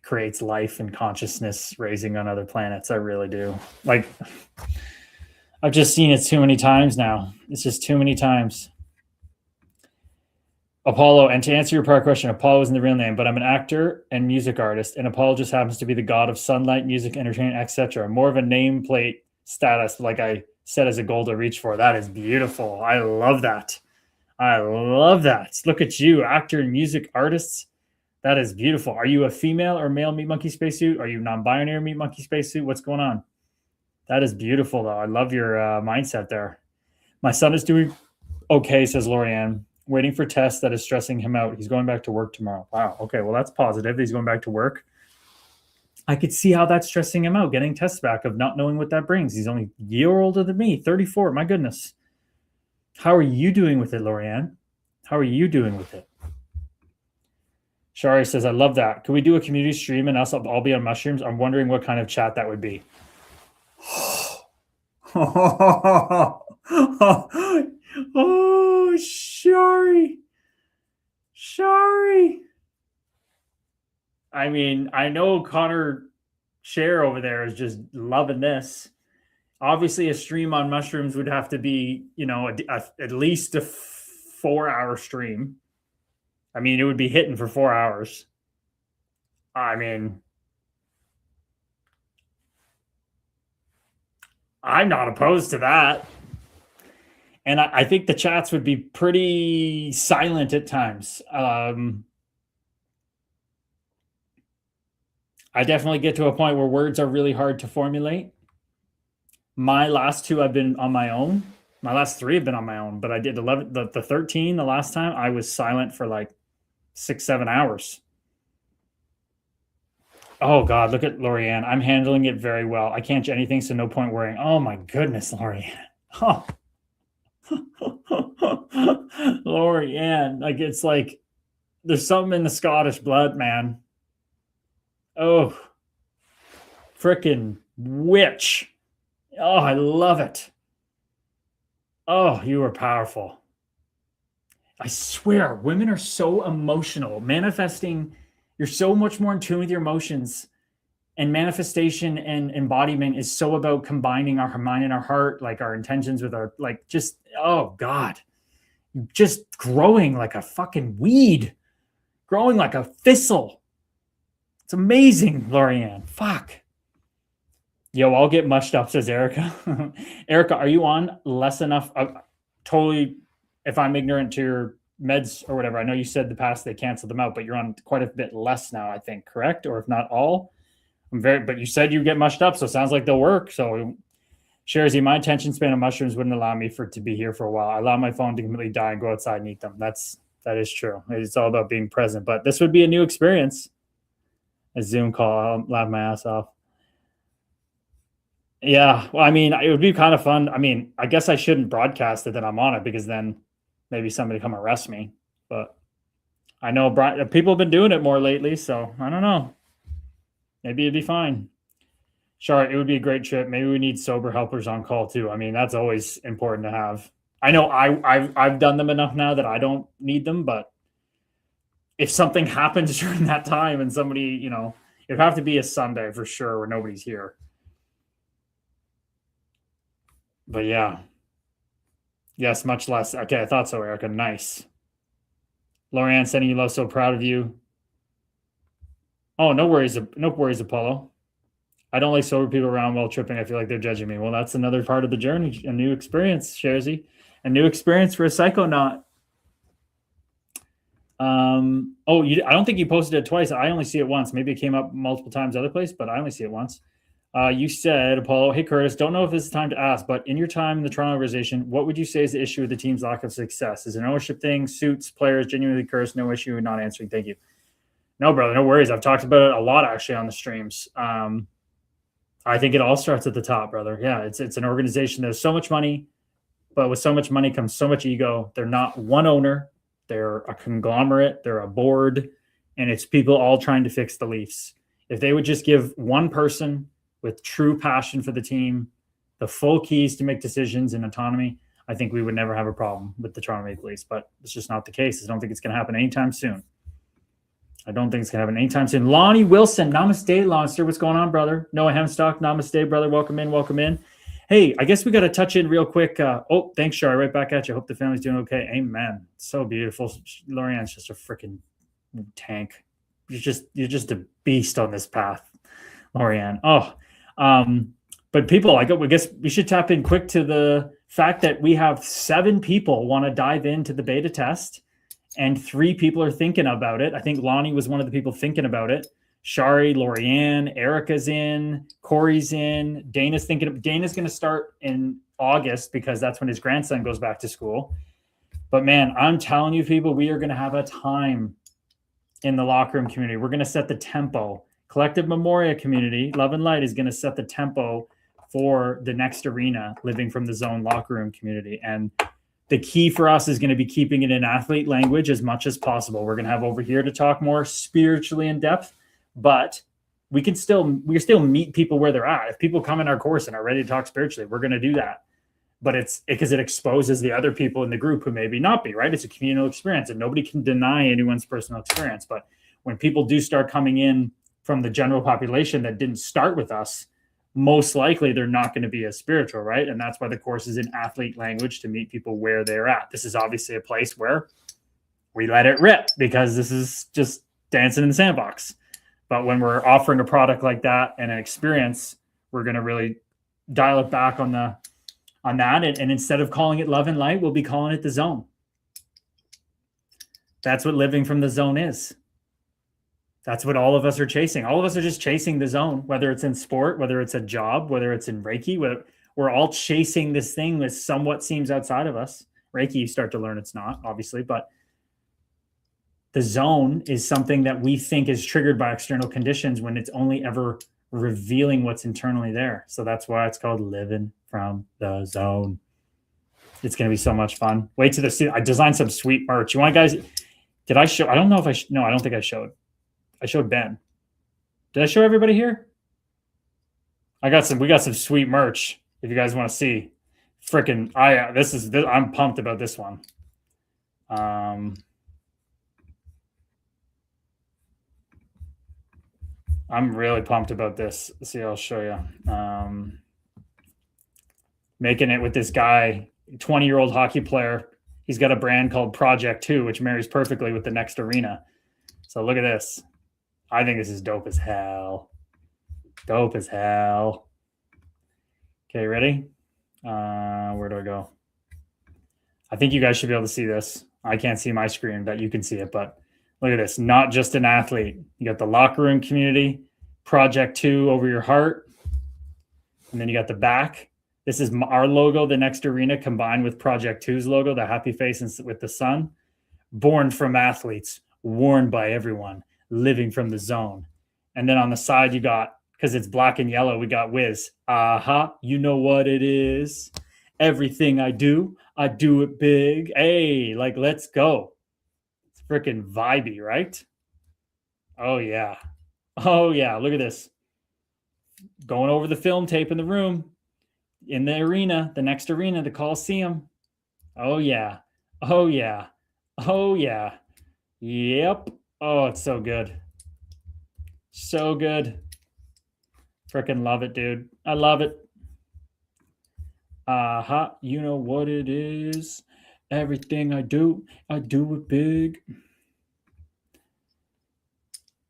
creates life and consciousness raising on other planets. I really do. Like, I've just seen it too many times now. It's just too many times. Apollo, and to answer your prior question, Apollo isn't the real name, but I'm an actor and music artist, and Apollo just happens to be the god of sunlight, music, entertainment, etc. More of a nameplate status, like I said, as a goal to reach for. That is beautiful. I love that. I love that. Look at you, actor and music artists. That is beautiful. Are you a female or male Meat Monkey spacesuit? Are you non-binary Meat Monkey spacesuit? What's going on? That is beautiful, though. I love your mindset there. My son is doing okay, says Lorianne. Waiting for tests that is stressing him out. He's going back to work tomorrow. Wow. Okay. Well, that's positive. He's going back to work. I could see how that's stressing him out, getting tests back of not knowing what that brings. He's only a year older than me, 34. My goodness. How are you doing with it, Lorianne? How are you doing with it? Shari says, I love that. Could we do a community stream and us all be on mushrooms? I'm wondering what kind of chat that would be. Oh, Shari. I mean, I know Connor Share over there is just loving this. Obviously, a stream on mushrooms would have to be, at least a 4-hour stream. I mean, it would be hitting for 4 hours. I mean, I'm not opposed to that. And I think the chats would be pretty silent at times. I definitely get to a point where words are really hard to formulate. My last 2 have been on my own. My last 3 have been on my own, but I did 11, the 13 the last time. I was silent for like 6-7 hours. Oh God, look at Lorianne. I'm handling it very well. I can't do anything, so no point worrying. Oh my goodness, Lorianne. Oh. Lorianne, like, it's like there's something in the Scottish blood, man. Oh, freaking witch. Oh, I love it. Oh, you are powerful. I swear, women are so emotional. Manifesting, you're so much more in tune with your emotions. And manifestation and embodiment is so about combining our mind and our heart, like our intentions with our, like, just, oh God, just growing like a fucking weed, growing like a thistle. It's amazing, Lorianne. Fuck. Yo, I'll get mushed up, says Erica. Erica, are you on less enough? Totally, if I'm ignorant to your meds or whatever, I know you said in the past they canceled them out, but you're on quite a bit less now, I think, correct? Or if not all? But you said you get mushed up, so it sounds like they'll work. So, Sharzy, my attention span of mushrooms wouldn't allow me to be here for a while. I allow my phone to completely die and go outside and eat them. That is true. It's all about being present. But this would be a new experience. A Zoom call. I'll laugh my ass off. Yeah, well, I mean, it would be kind of fun. I mean, I guess I shouldn't broadcast it that I'm on it, because then maybe somebody come arrest me. But I know people have been doing it more lately, so I don't know. Maybe it'd be fine. Sure, it would be a great trip. Maybe we need sober helpers on call too. I mean, that's always important to have. I know I've done them enough now that I don't need them, but if something happens during that time and somebody, it'd have to be a Sunday for sure where nobody's here. But yeah. Yes, much less. Okay, I thought so, Erica. Nice. Lorianne, sending you love. So proud of you. Oh, no worries, Apollo. I don't like sober people around while tripping. I feel like they're judging me. Well, that's another part of the journey, a new experience, Sharzy. A new experience for a psychonaut. I don't think you posted it twice. I only see it once. Maybe it came up multiple times other place, but I only see it once. You said, Apollo, hey, Curtis, don't know if this is time to ask, but in your time in the Toronto organization, what would you say is the issue with the team's lack of success? Is it an ownership thing, suits, players, genuinely Curtis, no issue, not answering? Thank you. No, brother, no worries. I've talked about it a lot, actually, on the streams. I think it all starts at the top, brother. Yeah, it's an organization. There's so much money, but with so much money comes so much ego. They're not one owner. They're a conglomerate. They're a board, and it's people all trying to fix the Leafs. If they would just give one person with true passion for the team the full keys to make decisions and autonomy, I think we would never have a problem with the Toronto Maple Leafs, but it's just not the case. I don't think it's going to happen anytime soon. Lonnie Wilson, namaste, Lonster. What's going on, brother? Noah Hemstock, namaste, brother. Welcome in. Hey, I guess we got to touch in real quick. Thanks, Shari. Right back at you. Hope the family's doing okay. Amen. So beautiful. Lorianne's just a freaking tank. You're just a beast on this path, Lorianne. But people, I guess we should tap in quick to the fact that we have 7 people want to dive into the beta test, and 3 people are thinking about it. I think Lonnie was one of the people thinking about it. Shari, Lorianne, Erica's in, Corey's in, Dana's thinking. Dana's going to start in August because that's when his grandson goes back to school. But man, I'm telling you, people, we are going to have a time in the locker room community. We're going to set the tempo. Collective Memoria community, Love and Light, is going to set the tempo for the next arena, Living from the Zone locker room community. And the key for us is going to be keeping it in athlete language as much as possible. We're going to have over here to talk more spiritually in depth, but we still meet people where they're at. If people come in our course and are ready to talk spiritually, we're going to do that. But it's because it exposes the other people in the group who maybe not be, right? It's a communal experience and nobody can deny anyone's personal experience. But when people do start coming in from the general population that didn't start with us, most likely they're not going to be as spiritual, right? And that's why the course is in athlete language, to meet people where they're at. This is obviously a place where we let it rip because this is just dancing in the sandbox. But when we're offering a product like that and an experience, we're going to really dial it back on that. And instead of calling it Love and Light, we'll be calling it the Zone. That's what Living from the Zone is. That's what all of us are chasing. All of us are just chasing the zone, whether it's in sport, whether it's a job, whether it's in Reiki. We're all chasing this thing that somewhat seems outside of us. Reiki, you start to learn it's not, obviously, but the zone is something that we think is triggered by external conditions when it's only ever revealing what's internally there. So that's why it's called Living from the Zone. It's going to be so much fun. Wait till I designed some sweet merch. You want guys? Did I show? I don't know if no, I don't think I showed. I showed Ben. Did I show everybody here? We got some sweet merch if you guys want to see. Freaking I'm pumped about this one. I'm really pumped about this. Let's see, I'll show you. Making it with this guy, 20-year-old hockey player. He's got a brand called Project 2, which marries perfectly with the next arena. So look at this. I think this is dope as hell. Dope as hell. Okay, ready? Where do I go? I think you guys should be able to see this. I can't see my screen, but you can see it. But look at this. Not just an athlete. You got the locker room community, Project 2 over your heart. And then you got the back. This is our logo, the next arena, combined with Project 2's logo, the happy face with the sun. Born from athletes, worn by everyone. Living from the Zone. And then on the side you got, because it's black and yellow, we got Wiz. You know what it is. Everything I do it big. Hey, like, let's go. It's freaking vibey, right? Oh yeah. Look at this. Going over the film tape in the room, in the arena, the next arena, the Coliseum. Oh yeah. Yep. Oh, it's so good. So good. Freaking love it, dude. I love it. You know what it is. Everything I do it big.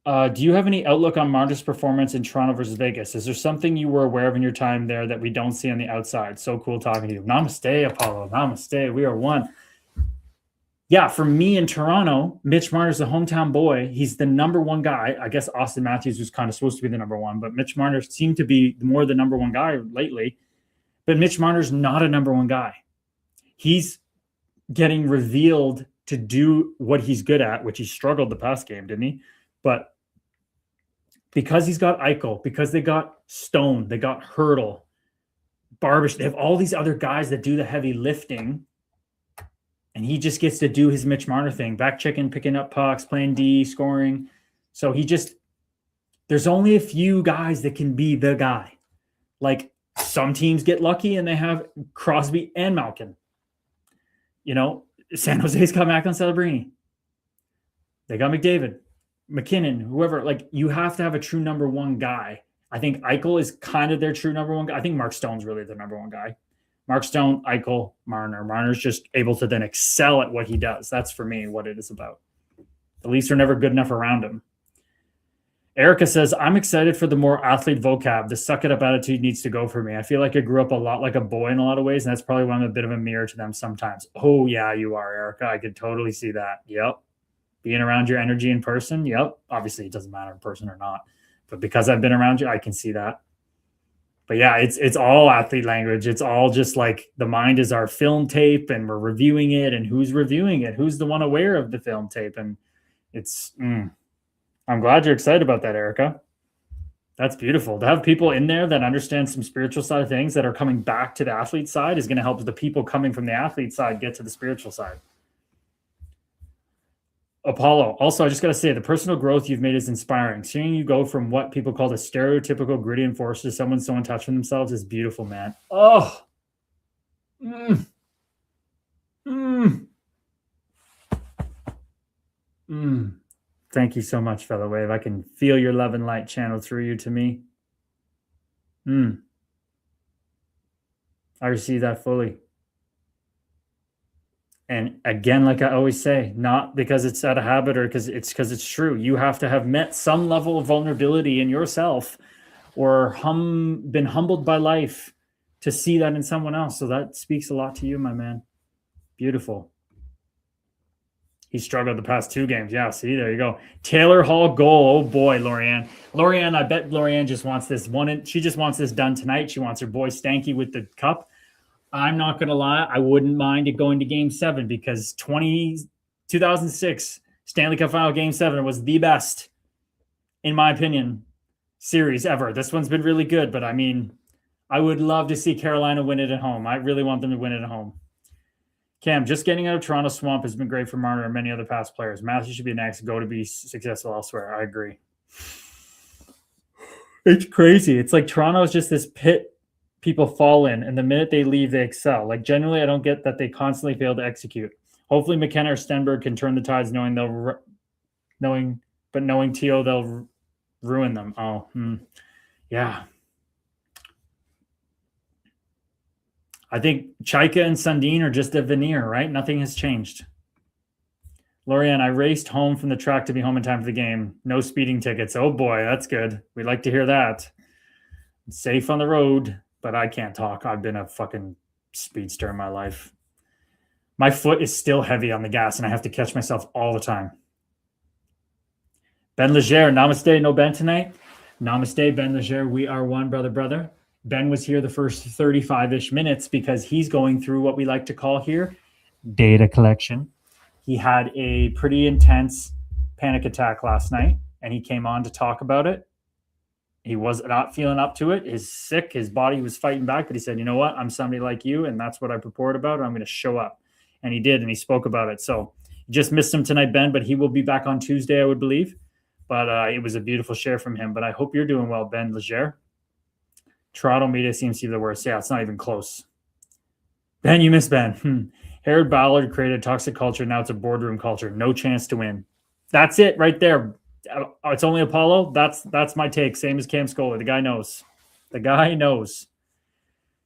Do you have any outlook on Marta's performance in Toronto versus Vegas? Is there something you were aware of in your time there that we don't see on the outside? So cool talking to you. Namaste, Apollo. Namaste. We are one. yeah, for me in Toronto, Mitch Marner's the hometown boy. He's the number one guy. I guess Austin Matthews was kind of supposed to be the number one, but Mitch Marner seemed to be more the number one guy lately. But Mitch Marner's not a number one guy. He's getting revealed to do what he's good at, which he struggled the past game, didn't he? But because he's got Eichel, because they got Stone, they got Hurdle, Barbish, they have all these other guys that do the heavy lifting, and he just gets to do his Mitch Marner thing, back checking, picking up pucks, playing D, scoring. So there's only a few guys that can be the guy. Like some teams get lucky and they have Crosby and Malkin. You know, San Jose's got Macklin Celebrini. They got McDavid, McKinnon, whoever. Like, you have to have a true number one guy. I think Eichel is kind of their true number one guy. I think Mark Stone's really the number one guy. Mark Stone, Eichel, Marner. Marner's just able to then excel at what he does. That's, for me, what it is about. The Leafs are never good enough around him. Erica says, I'm excited for the more athlete vocab. The suck-it-up attitude needs to go for me. I feel like I grew up a lot like a boy in a lot of ways, and that's probably why I'm a bit of a mirror to them sometimes. Oh, yeah, you are, Erica. I could totally see that. Yep. Being around your energy in person, yep. Obviously, it doesn't matter in person or not. But because I've been around you, I can see that. But yeah, it's all athlete language. It's all just like the mind is our film tape, and we're reviewing it, and who's reviewing it? Who's the one aware of the film tape? And it's... I'm glad you're excited about that, Erica. That's beautiful. To have people in there that understand some spiritual side of things that are coming back to the athlete side is going to help the people coming from the athlete side get to the spiritual side. Apollo. Also, I just got to say, the personal growth you've made is inspiring. Seeing you go from what people call the stereotypical gritty enforcer to someone so in touch with themselves is beautiful, man. Oh. Thank you so much, fellow wave. I can feel your love and light channeled through you to me. I receive that fully. And again, like I always say, not because it's out of habit or because it's true. You have to have met some level of vulnerability in yourself or been humbled by life to see that in someone else. So that speaks a lot to you, my man. Beautiful. He struggled the past 2 games. Yeah, see, there you go. Taylor Hall goal. Oh, boy, Lorianne. Lorianne, I bet Lorianne just wants this one. She just wants this done tonight. She wants her boy Stanky with the cup. I'm not going to lie. I wouldn't mind it going to Game 7 because 2006 Stanley Cup Final Game 7 was the best, in my opinion, series ever. This one's been really good, but I mean, I would love to see Carolina win it at home. I really want them to win it at home. Cam, just getting out of Toronto swamp has been great for Marner and many other past players. Matthews should be next. Go to be successful elsewhere. I agree. It's crazy. It's like Toronto is just this pit people fall in, and the minute they leave, they excel. Like, generally, I don't get that they constantly fail to execute. Hopefully, McKenna or Stenberg can turn the tides, knowing T.O. they'll ruin them. Yeah. I think Chaika and Sundin are just a veneer, right? Nothing has changed. Lorianne, I raced home from the track to be home in time for the game. No speeding tickets. Oh, boy, that's good. We'd like to hear that. Safe on the road, but I can't talk. I've been a fucking speedster in my life. My foot is still heavy on the gas, and I have to catch myself all the time. Ben Leger, namaste, no Ben tonight? Namaste, Ben Leger. We are one, brother. Ben was here the first 35-ish minutes because he's going through what we like to call here data collection. He had a pretty intense panic attack last night, and he came on to talk about it. He was not feeling up to it. He's sick. His body was fighting back, but he said, you know what? I'm somebody like you, and that's what I purport about, and I'm going to show up. And he did, and he spoke about it. So you just missed him tonight, Ben, but he will be back on Tuesday, I would believe. But it was a beautiful share from him. But I hope you're doing well, Ben Leger. Toronto media seems to be the worst. Yeah, it's not even close. Ben, you miss Ben. Harold Ballard created a toxic culture. Now it's a boardroom culture. No chance to win. That's it right there. It's only Apollo. That's my take. Same as Cam Scully. The guy knows.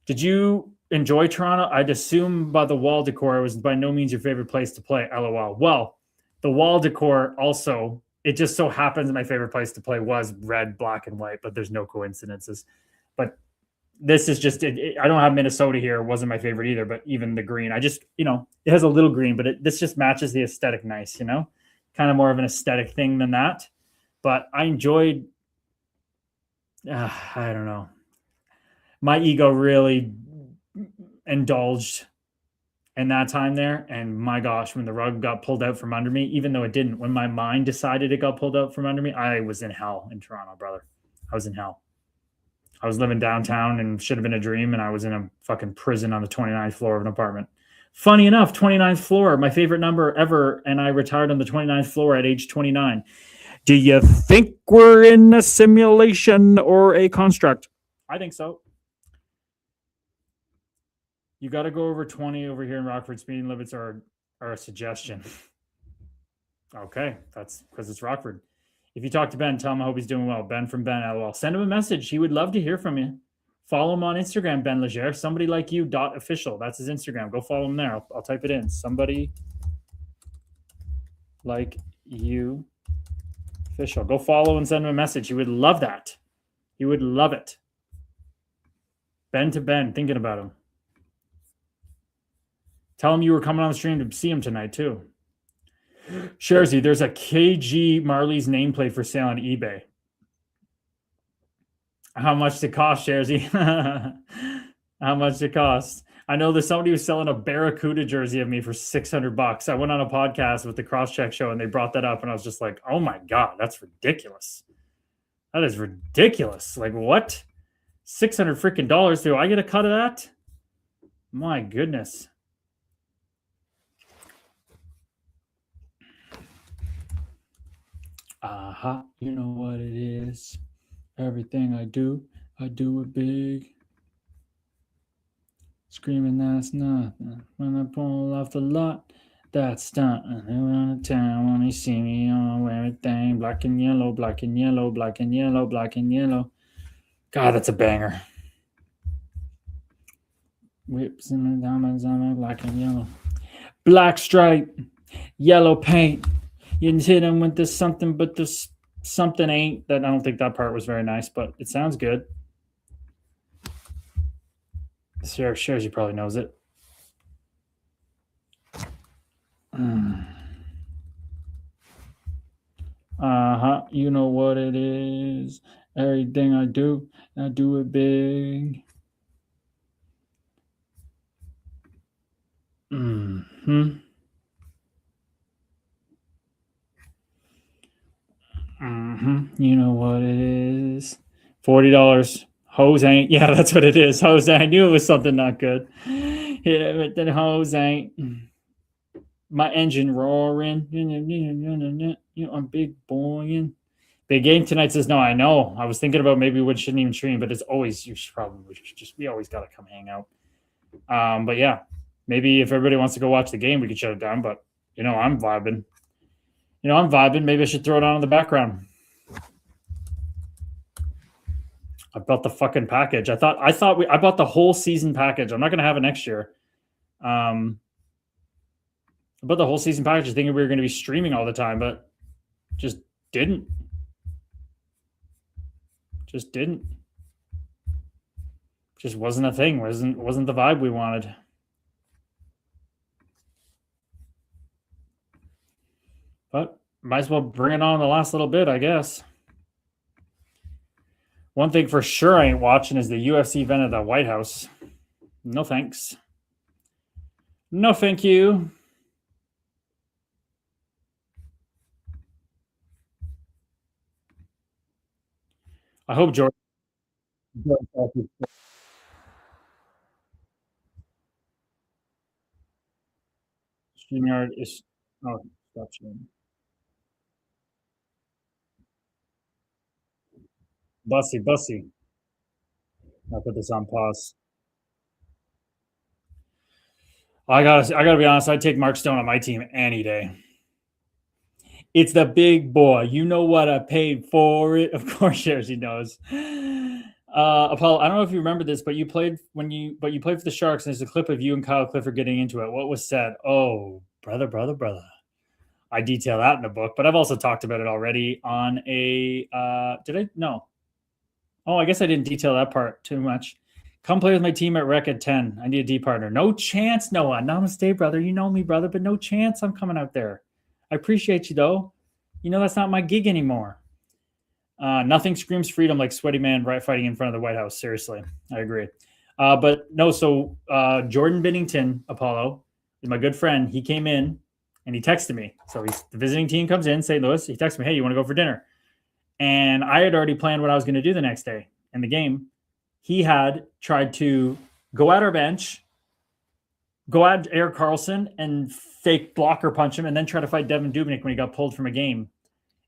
Did you enjoy Toronto? I'd assume by the wall decor, it was by no means your favorite place to play. LOL. Well, the wall decor also, it just so happens my favorite place to play was red, black, and white, but there's no coincidences. But this is just, I don't have Minnesota here. It wasn't my favorite either, but even the green, I just, it has a little green, but this just matches the aesthetic nice, kind of more of an aesthetic thing than that. But I enjoyed, I don't know. My ego really indulged in that time there. And my gosh, when the rug got pulled out from under me, even though it didn't, when my mind decided it got pulled out from under me, I was in hell in Toronto, brother. I was in hell. I was living downtown and should have been a dream. And I was in a fucking prison on the 29th floor of an apartment. Funny enough, 29th floor, my favorite number ever. And I retired on the 29th floor at age 29. Do you think we're in a simulation or a construct? I think so. You got to go over 20 over here in Rockford. Speeding limits are a suggestion. Okay, that's because it's Rockford. If you talk to Ben, tell him I hope he's doing well. Ben from Ben, LOL. Send him a message. He would love to hear from you. Follow him on Instagram, Ben Legere. Somebody like you .official. That's his Instagram. Go follow him there. I'll type it in. Somebody like you official. Go follow and send him a message. He would love that. He would love it. Ben to Ben, thinking about him. Tell him you were coming on the stream to see him tonight, too. Sharzy, there's a KG Marley's nameplate for sale on eBay. How much to cost, Sharzy? How much to cost? I know there's somebody who's selling a Barracuda jersey of me for $600. I went on a podcast with the Crosscheck Show and they brought that up and I was just like, oh my God, that's ridiculous. That is ridiculous. Like what? $600 freaking dollars. Do I get a cut of that? My goodness. You know what it is. Everything I do it big. Screaming that's nothing. When I pull off the lot, that's stunting. Around the town when they see me on everything. Black and yellow, black and yellow, black and yellow, black and yellow. God, that's a banger. Whips and the diamonds on my black and yellow. Black stripe, yellow paint. You hit them with this something, but this something ain't. That I don't think that part was very nice, but it sounds good. Shares you probably knows it. You know what it is. Everything I do it big. You know what it is. $40. Hose ain't. Yeah, that's what it is. Hose ain't. I knew it was something not good. Yeah, but then hose ain't. My engine roaring. I'm big boying. Big game tonight says no. I know. I was thinking about maybe we shouldn't even stream, but it's always we always gotta come hang out. But yeah, maybe if everybody wants to go watch the game, we could shut it down. But I'm vibing. Maybe I should throw it on in the background. I bought the fucking package. I bought the whole season package. I'm not gonna have it next year. I bought the whole season package thinking we were gonna be streaming all the time, but just didn't. Just wasn't a thing. Wasn't the vibe we wanted. But might as well bring it on the last little bit, I guess. One thing for sure I ain't watching is the UFC event at the White House. No thanks. No thank you. I hope George. StreamYard is. Oh, stop streaming. Bussy. I'll put this on pause. I gotta be honest. I'd take Mark Stone on my team any day. It's the big boy. You know what I paid for it. Of course, Jersey knows. Apollo, I don't know if you remember this, but you played for the Sharks, and there's a clip of you and Kyle Clifford getting into it. What was said? Oh, brother. I detail that in the book, but I've also talked about it already on a. Did I? No. Oh, I guess I didn't detail that part too much. Come play with my team at Rec at 10. I need a D partner. No chance, Noah. Namaste, brother. You know me, brother, but no chance I'm coming out there. I appreciate you, though. You know that's not my gig anymore. Nothing screams freedom like sweaty man right fighting in front of the White House. Seriously, I agree. But no, so Jordan Binnington, Apollo, is my good friend. He came in and he texted me. So the visiting team comes in, St. Louis. He texted me, hey, you want to go for dinner? And I had already planned what I was going to do the next day in the game. He had tried to go at our bench, go at Erik Karlsson and fake blocker punch him, and then try to fight Devin Dubnyk when he got pulled from a game.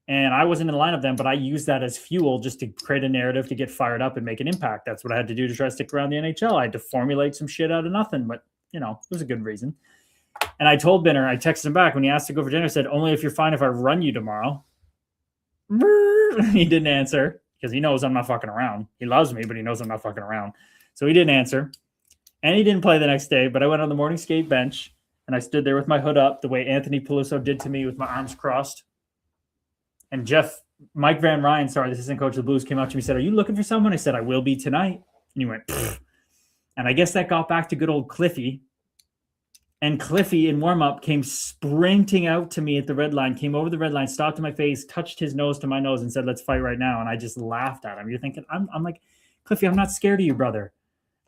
And I wasn't in the lineup then, but I used that as fuel just to create a narrative to get fired up and make an impact. That's what I had to do to try to stick around the NHL. I had to formulate some shit out of nothing, but, you know, it was a good reason. And I told Binner, I texted him back when he asked to go for dinner, I said, only if you're fine if I run you tomorrow. He didn't answer because he knows I'm not fucking around. He loves me, but he knows I'm not fucking around. So he didn't answer. And he didn't play the next day, but I went on the morning skate bench and I stood there with my hood up the way Anthony Peluso did to me with my arms crossed. And Mike Van Ryn, the assistant coach of the Blues, came up to me and said, are you looking for someone? I said, I will be tonight. And he went, pfft. And I guess that got back to good old Cliffy. And Cliffy in warm-up came sprinting out to me at the red line, came over the red line, stopped in my face, touched his nose to my nose and said, let's fight right now. And I just laughed at him. You're thinking, I'm like, Cliffy, I'm not scared of you, brother.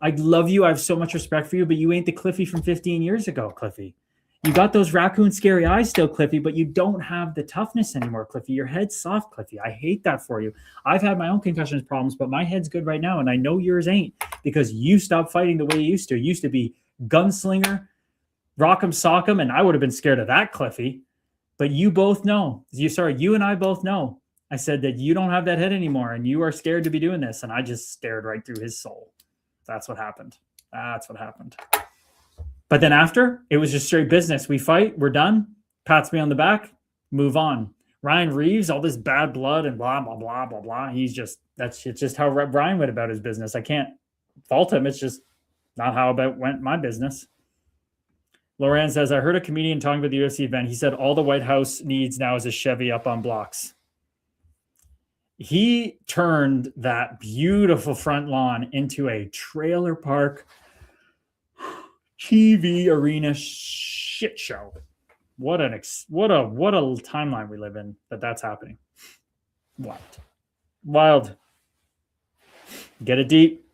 I love you. I have so much respect for you, but you ain't the Cliffy from 15 years ago, Cliffy. You got those raccoon scary eyes still, Cliffy, but you don't have the toughness anymore, Cliffy. Your head's soft, Cliffy. I hate that for you. I've had my own concussions problems, but my head's good right now, and I know yours ain't because you stopped fighting the way you used to. You used to be gunslinger, rock'em sock'em, and I would have been scared of that, Cliffy. But you both know. You and I both know. I said that you don't have that head anymore, and you are scared to be doing this, and I just stared right through his soul. That's what happened. That's what happened. But then after, it was just straight business. We fight, we're done, pats me on the back, move on. Ryan Reeves, all this bad blood and blah, blah, blah, blah, blah. It's just how Ryan went about his business. I can't fault him. It's just not how went my business. Loran says, I heard a comedian talking about the UFC event. He said all the White House needs now is a Chevy up on blocks. He turned that beautiful front lawn into a trailer park TV arena shit show. What a timeline we live in that's happening. Wild. Get it deep,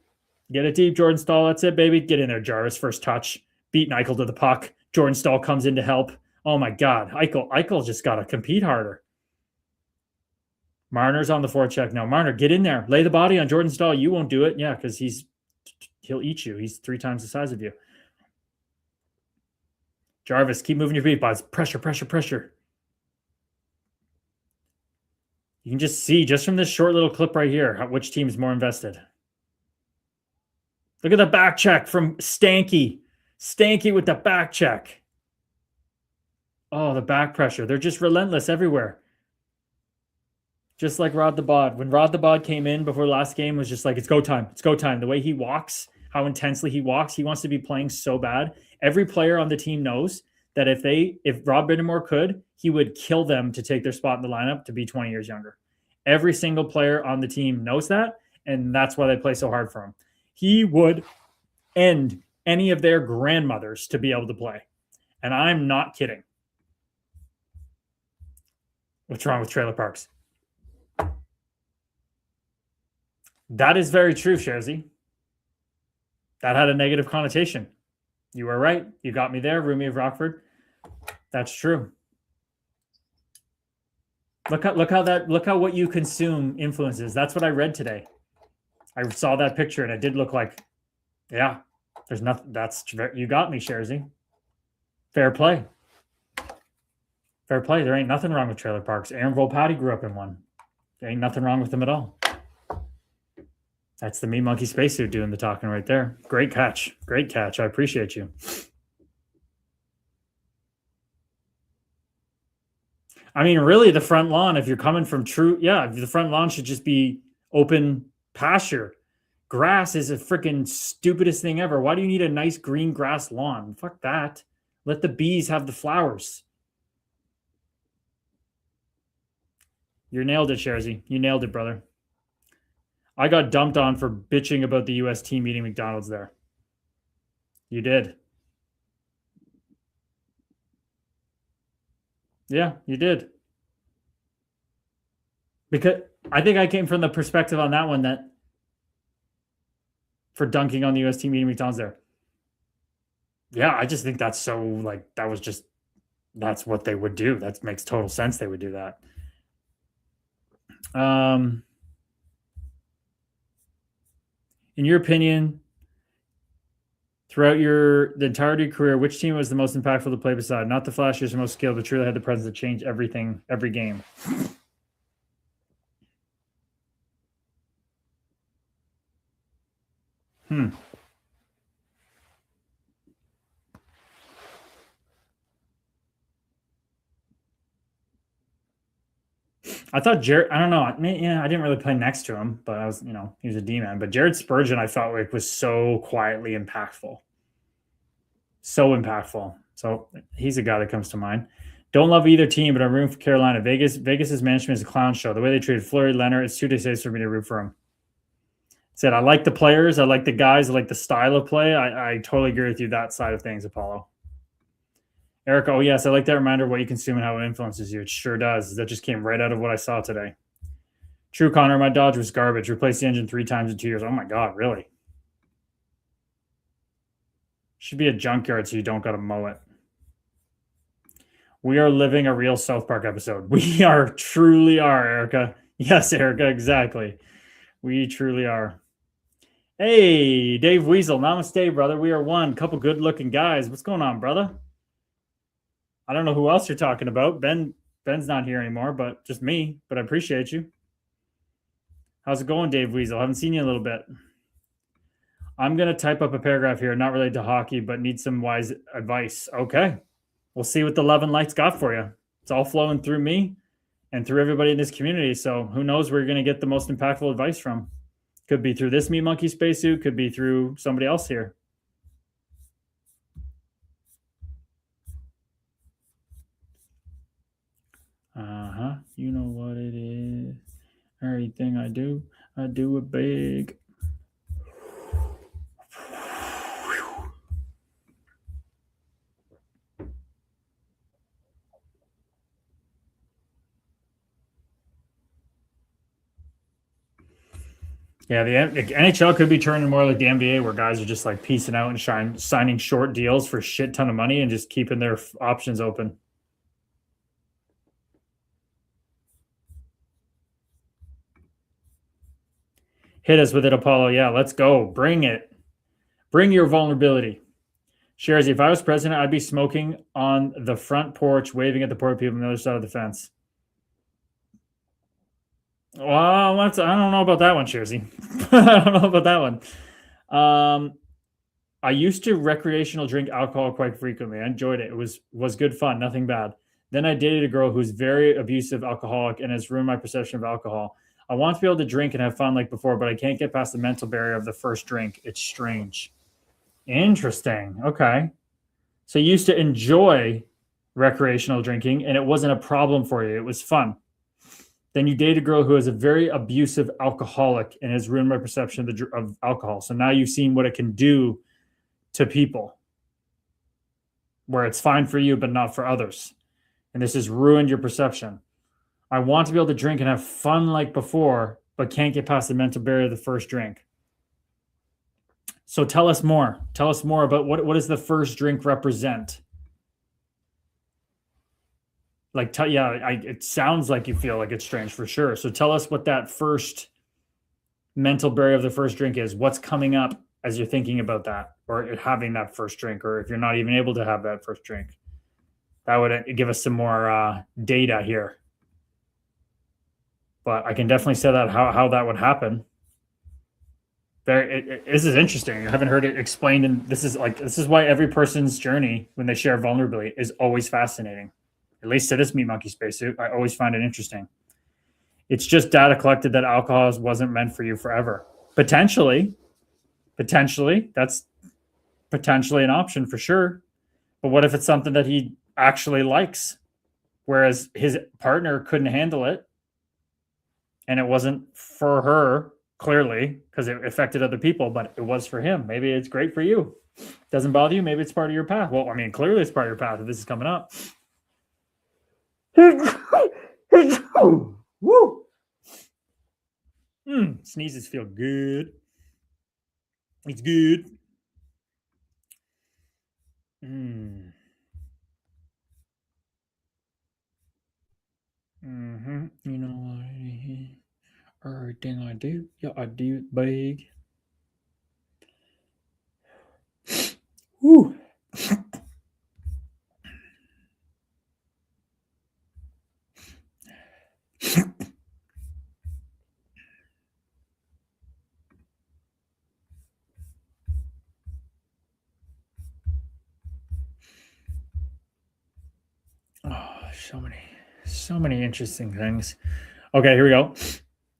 Jordan Stahl. That's it, baby. Get in there, Jarvis. First touch. Beat Eichel to the puck. Jordan Stahl comes in to help. Oh my God, Eichel just got to compete harder. Marner's on the forecheck now. Marner, get in there. Lay the body on Jordan Stahl. You won't do it. Yeah, because he'll eat you. He's 3 times the size of you. Jarvis, keep moving your feet, buds. Pressure, pressure, pressure. You can just see, just from this short little clip right here, which team is more invested. Look at the back check from Stanky. Stanky with the back check. Oh, the back pressure. They're just relentless everywhere. Just like Rod the Bod. When Rod the Bod came in before the last game, was just like, it's go time. It's go time. The way he walks, how intensely he walks, he wants to be playing so bad. Every player on the team knows that if Rob Bittermore could, he would kill them to take their spot in the lineup to be 20 years younger. Every single player on the team knows that, and that's why they play so hard for him. He would end any of their grandmothers to be able to play. And I'm not kidding. What's wrong with trailer parks? That is very true, Sharzy. That had a negative connotation. You were right. You got me there, Rumi of Rockford. That's true. Look how what you consume influences. That's what I read today. I saw that picture and it did look like, yeah, there's nothing. You got me, Sharzy. Fair play. Fair play. There ain't nothing wrong with trailer parks. Aaron Volpatti grew up in one. There ain't nothing wrong with them at all. That's the Me Monkey spacesuit doing the talking right there. Great catch. Great catch. I appreciate you. I mean, really, the front lawn, if you're coming from the front lawn should just be open pasture. Grass is a freaking stupidest thing ever. Why do you need a nice green grass lawn? Fuck that. Let the bees have the flowers. You nailed it, Sharzy. You nailed it, brother. I got dumped on for bitching about the US team eating McDonald's there. You did. Yeah, you did. Because I think I came from the perspective on that one that for dunking on the US team eating McDonald's there. Yeah, I just think that's so like that was just that's what they would do. That makes total sense. They would do that. In your opinion, throughout the entirety of your career, which team was the most impactful to play beside? Not the flashiest or most skilled, but truly had the presence to change everything, every game. I thought Jared, I don't know. I didn't really play next to him, but I was, he was a D-man. But Jared Spurgeon, I felt like was so quietly impactful. So impactful. So he's a guy that comes to mind. Don't love either team, but I'm rooting for Carolina. Vegas's management is a clown show. The way they treated Fleury, Leonard, it's too days for me to root for him. Said, I like the players. I like the guys. I like the style of play. I totally agree with you that side of things, Apollo. Erica, oh yes, I like that reminder of what you consume and how it influences you. It sure does. That just came right out of what I saw today. True, Connor, my Dodge was garbage. Replaced the engine 3 times in 2 years. Oh my God, really? Should be a junkyard so you don't got to mow it. We are living a real South Park episode. We truly are, Erica. Yes, Erica, exactly. We truly are. Hey, Dave Weasel. Namaste, brother. We are one. Couple good-looking guys. What's going on, brother? I don't know who else you're talking about. Ben's not here anymore, but just me. But I appreciate you. How's it going, Dave Weasel? Haven't seen you in a little bit. I'm going to type up a paragraph here, not related to hockey, but need some wise advice. Okay. We'll see what the Love and Light's got for you. It's all flowing through me and through everybody in this community. So who knows where you're going to get the most impactful advice from. Could be through this Meat Monkey spacesuit. Could be through somebody else here. You know what it is. Everything I do it big. Yeah, the NHL could be turning more like the NBA, where guys are just like piecing out and signing short deals for a shit ton of money and just keeping their options open. Hit us with it, Apollo. Yeah, let's go. Bring it. Bring your vulnerability. Sharzy, if I was president, I'd be smoking on the front porch, waving at the poor people on the other side of the fence. Well, I don't know about that one, Sharzy. I don't know about that one. I used to recreational drink alcohol quite frequently. I enjoyed it. It was good fun, nothing bad. Then I dated a girl who's very abusive alcoholic and has ruined my perception of alcohol. I want to be able to drink and have fun like before, but I can't get past the mental barrier of the first drink. It's strange. Interesting. Okay. So you used to enjoy recreational drinking and it wasn't a problem for you. It was fun. Then you date a girl who is a very abusive alcoholic and has ruined my perception of alcohol. So now you've seen what it can do to people, where it's fine for you, but not for others. And this has ruined your perception. I want to be able to drink and have fun like before, but can't get past the mental barrier of the first drink. So tell us more. Tell us more about what does the first drink represent? It sounds like you feel like it's strange for sure. So tell us what that first mental barrier of the first drink is. What's coming up as you're thinking about that or having that first drink, or if you're not even able to have that first drink. That would give us some more data here. But I can definitely say that how that would happen. This is interesting. I haven't heard it explained, and this is why every person's journey when they share vulnerability is always fascinating. At least to this Meat Monkey spacesuit, I always find it interesting. It's just data collected that alcohol wasn't meant for you forever. Potentially, that's potentially an option for sure. But what if it's something that he actually likes, whereas his partner couldn't handle it, and it wasn't for her clearly, because it affected other people, but it was for him. Maybe it's great for you. Doesn't bother you. Maybe it's part of your path. Well, I mean, clearly it's part of your path if this is coming up. Woo! Sneezes feel good. It's good. You know what? Everything I do, yeah, I do it big. Woo! Oh, so many interesting things. Okay, here we go.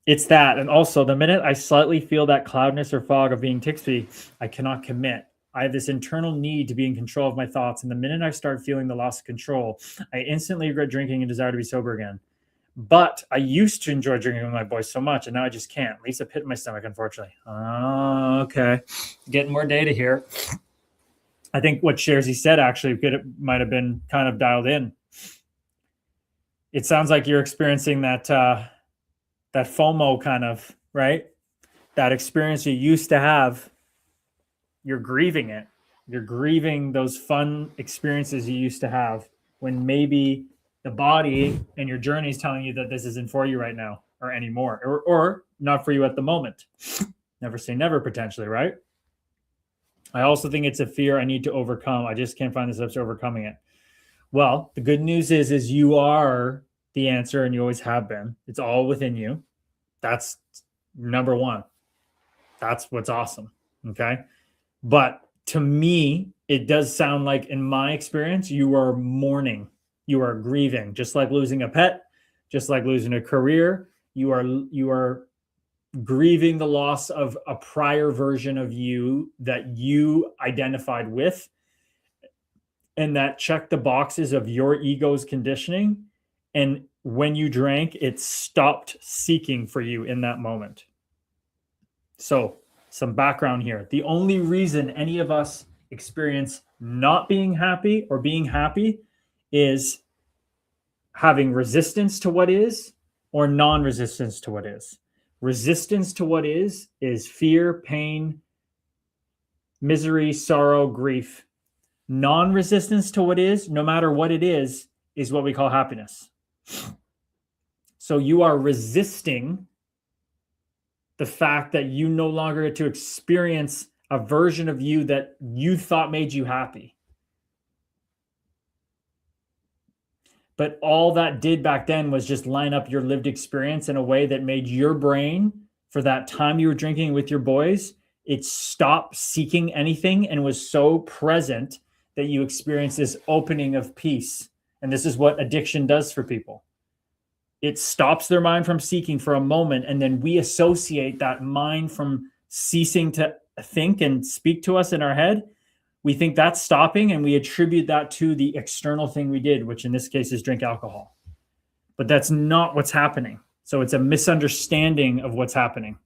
It's that. And also, the minute I slightly feel that cloudness or fog of being tipsy, I cannot commit. I have this internal need to be in control of my thoughts. And the minute I start feeling the loss of control, I instantly regret drinking and desire to be sober again. But I used to enjoy drinking with my boys so much, and now I just can't. At least a pit in my stomach, unfortunately. Oh, okay. Getting more data here. I think what Sharzy said actually might have been kind of dialed in. It sounds like you're experiencing that that FOMO kind of, right? That experience you used to have. You're grieving it. You're grieving those fun experiences you used to have when maybe the body and your journey is telling you that this isn't for you right now or anymore, or not for you at the moment. Never say never, potentially, right? I also think it's a fear I need to overcome. I just can't find the steps to overcoming it. Well, the good news is you are the answer, and you always have been. It's all within you. That's number one. That's what's awesome. Okay. But to me, it does sound like, in my experience, you are mourning. You are grieving, just like losing a pet, just like losing a career. You are grieving the loss of a prior version of you that you identified with, and that checked the boxes of your ego's conditioning. And when you drank, it stopped seeking for you in that moment. So, some background here. The only reason any of us experience not being happy or being happy is having resistance to what is, or non-resistance to what is. Resistance to what is fear, pain, misery, sorrow, grief. Non-resistance to what is, no matter what it is what we call happiness. So you are resisting the fact that you no longer get to experience a version of you that you thought made you happy. But all that did back then was just line up your lived experience in a way that made your brain, for that time you were drinking with your boys, it stopped seeking anything and was so present that you experienced this opening of peace. And this is what addiction does for people. It stops their mind from seeking for a moment, and then we associate that mind from ceasing to think and speak to us in our head. We think that's stopping, and we attribute that to the external thing we did, which in this case is drink alcohol. But that's not what's happening. So it's a misunderstanding of what's happening.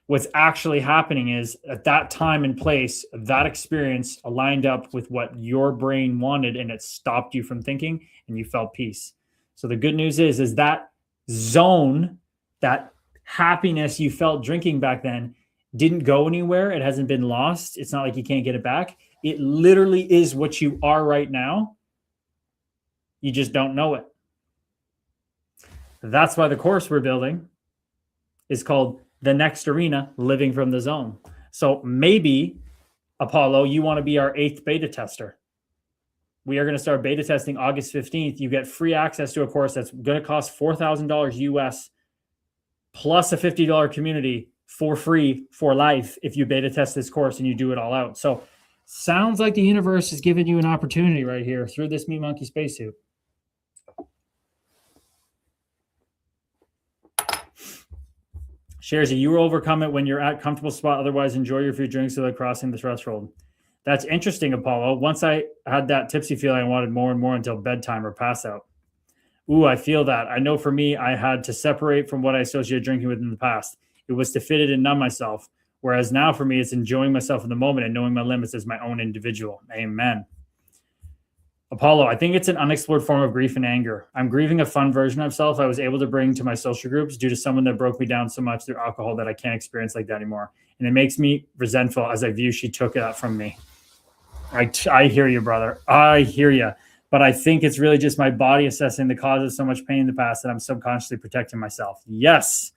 What's actually happening is, at that time and place, that experience aligned up with what your brain wanted, and it stopped you from thinking, and you felt peace. So the good news is that zone, that happiness you felt drinking back then, didn't go anywhere. It hasn't been lost. It's not like you can't get it back. It literally is what you are right now. You just don't know it. That's why the course we're building is called The Next Arena, Living from the Zone. So maybe, Apollo, you want to be our 8th beta tester. We are going to start beta testing August 15th. You get free access to a course that's going to cost $4,000 US plus a $50 community for free for life if you beta test this course and you do it all out. So sounds like the universe is giving you an opportunity right here through this Meat Monkey spacesuit. Shares, you will overcome it when you're at comfortable spot. Otherwise, enjoy your few drinks without crossing the threshold. That's interesting, Apollo. Once I had that tipsy feeling, I wanted more and more until bedtime or pass out. Ooh, I feel that. I know for me, I had to separate from what I associated drinking with in the past. It was to fit it and numb myself. Whereas now for me, it's enjoying myself in the moment and knowing my limits as my own individual. Amen. Apollo, I think it's an unexplored form of grief and anger. I'm grieving a fun version of self I was able to bring to my social groups due to someone that broke me down so much through alcohol that I can't experience like that anymore. And it makes me resentful as I view she took it from me. I hear you, brother. I hear you. But I think it's really just my body assessing the cause of so much pain in the past that I'm subconsciously protecting myself. Yes.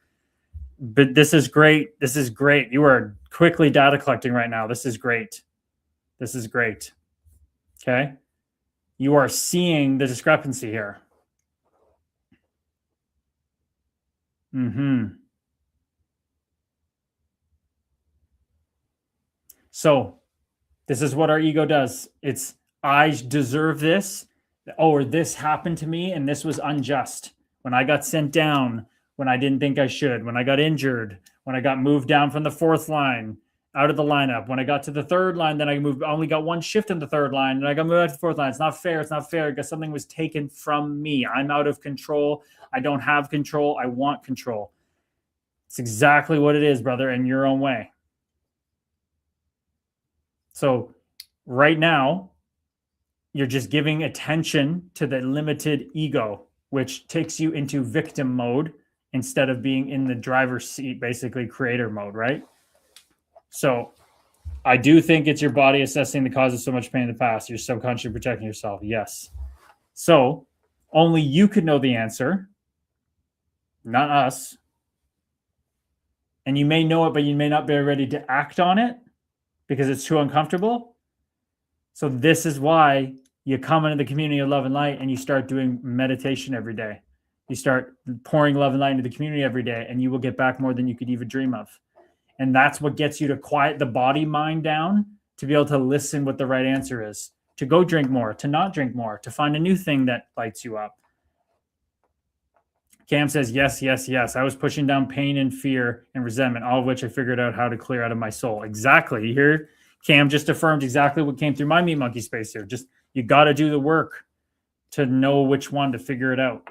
But this is great. This is great. You are quickly data collecting right now. This is great. This is great. Okay. You are seeing the discrepancy here. So this is what our ego does. It's, I deserve this, or this happened to me and this was unjust. When I got sent down, when I didn't think I should, when I got injured, when I got moved down from the fourth line, out of the lineup, when I got to the third line, then I only got one shift in the third line, and I got moved out to the fourth line. It's not fair. It's not fair because something was taken from me. I'm out of control. I don't have control. I want control. It's exactly what it is, brother, in your own way. So right now, you're just giving attention to the limited ego, which takes you into victim mode instead of being in the driver's seat, basically creator mode, right? So I do think it's your body assessing the cause of so much pain in the past. You're subconsciously protecting yourself. Yes. So only you could know the answer, not us. And you may know it, but you may not be ready to act on it because it's too uncomfortable. So this is why you come into the community of love and light and you start doing meditation every day. You start pouring love and light into the community every day, and you will get back more than you could even dream of. And that's what gets you to quiet the body mind down, to be able to listen what the right answer is, to go drink more, to not drink more, to find a new thing that lights you up. Cam says, yes, yes, yes. I was pushing down pain and fear and resentment, all of which I figured out how to clear out of my soul. Exactly. You hear? Cam just affirmed exactly what came through my meat monkey space here. Just, you got to do the work to know which one to figure it out.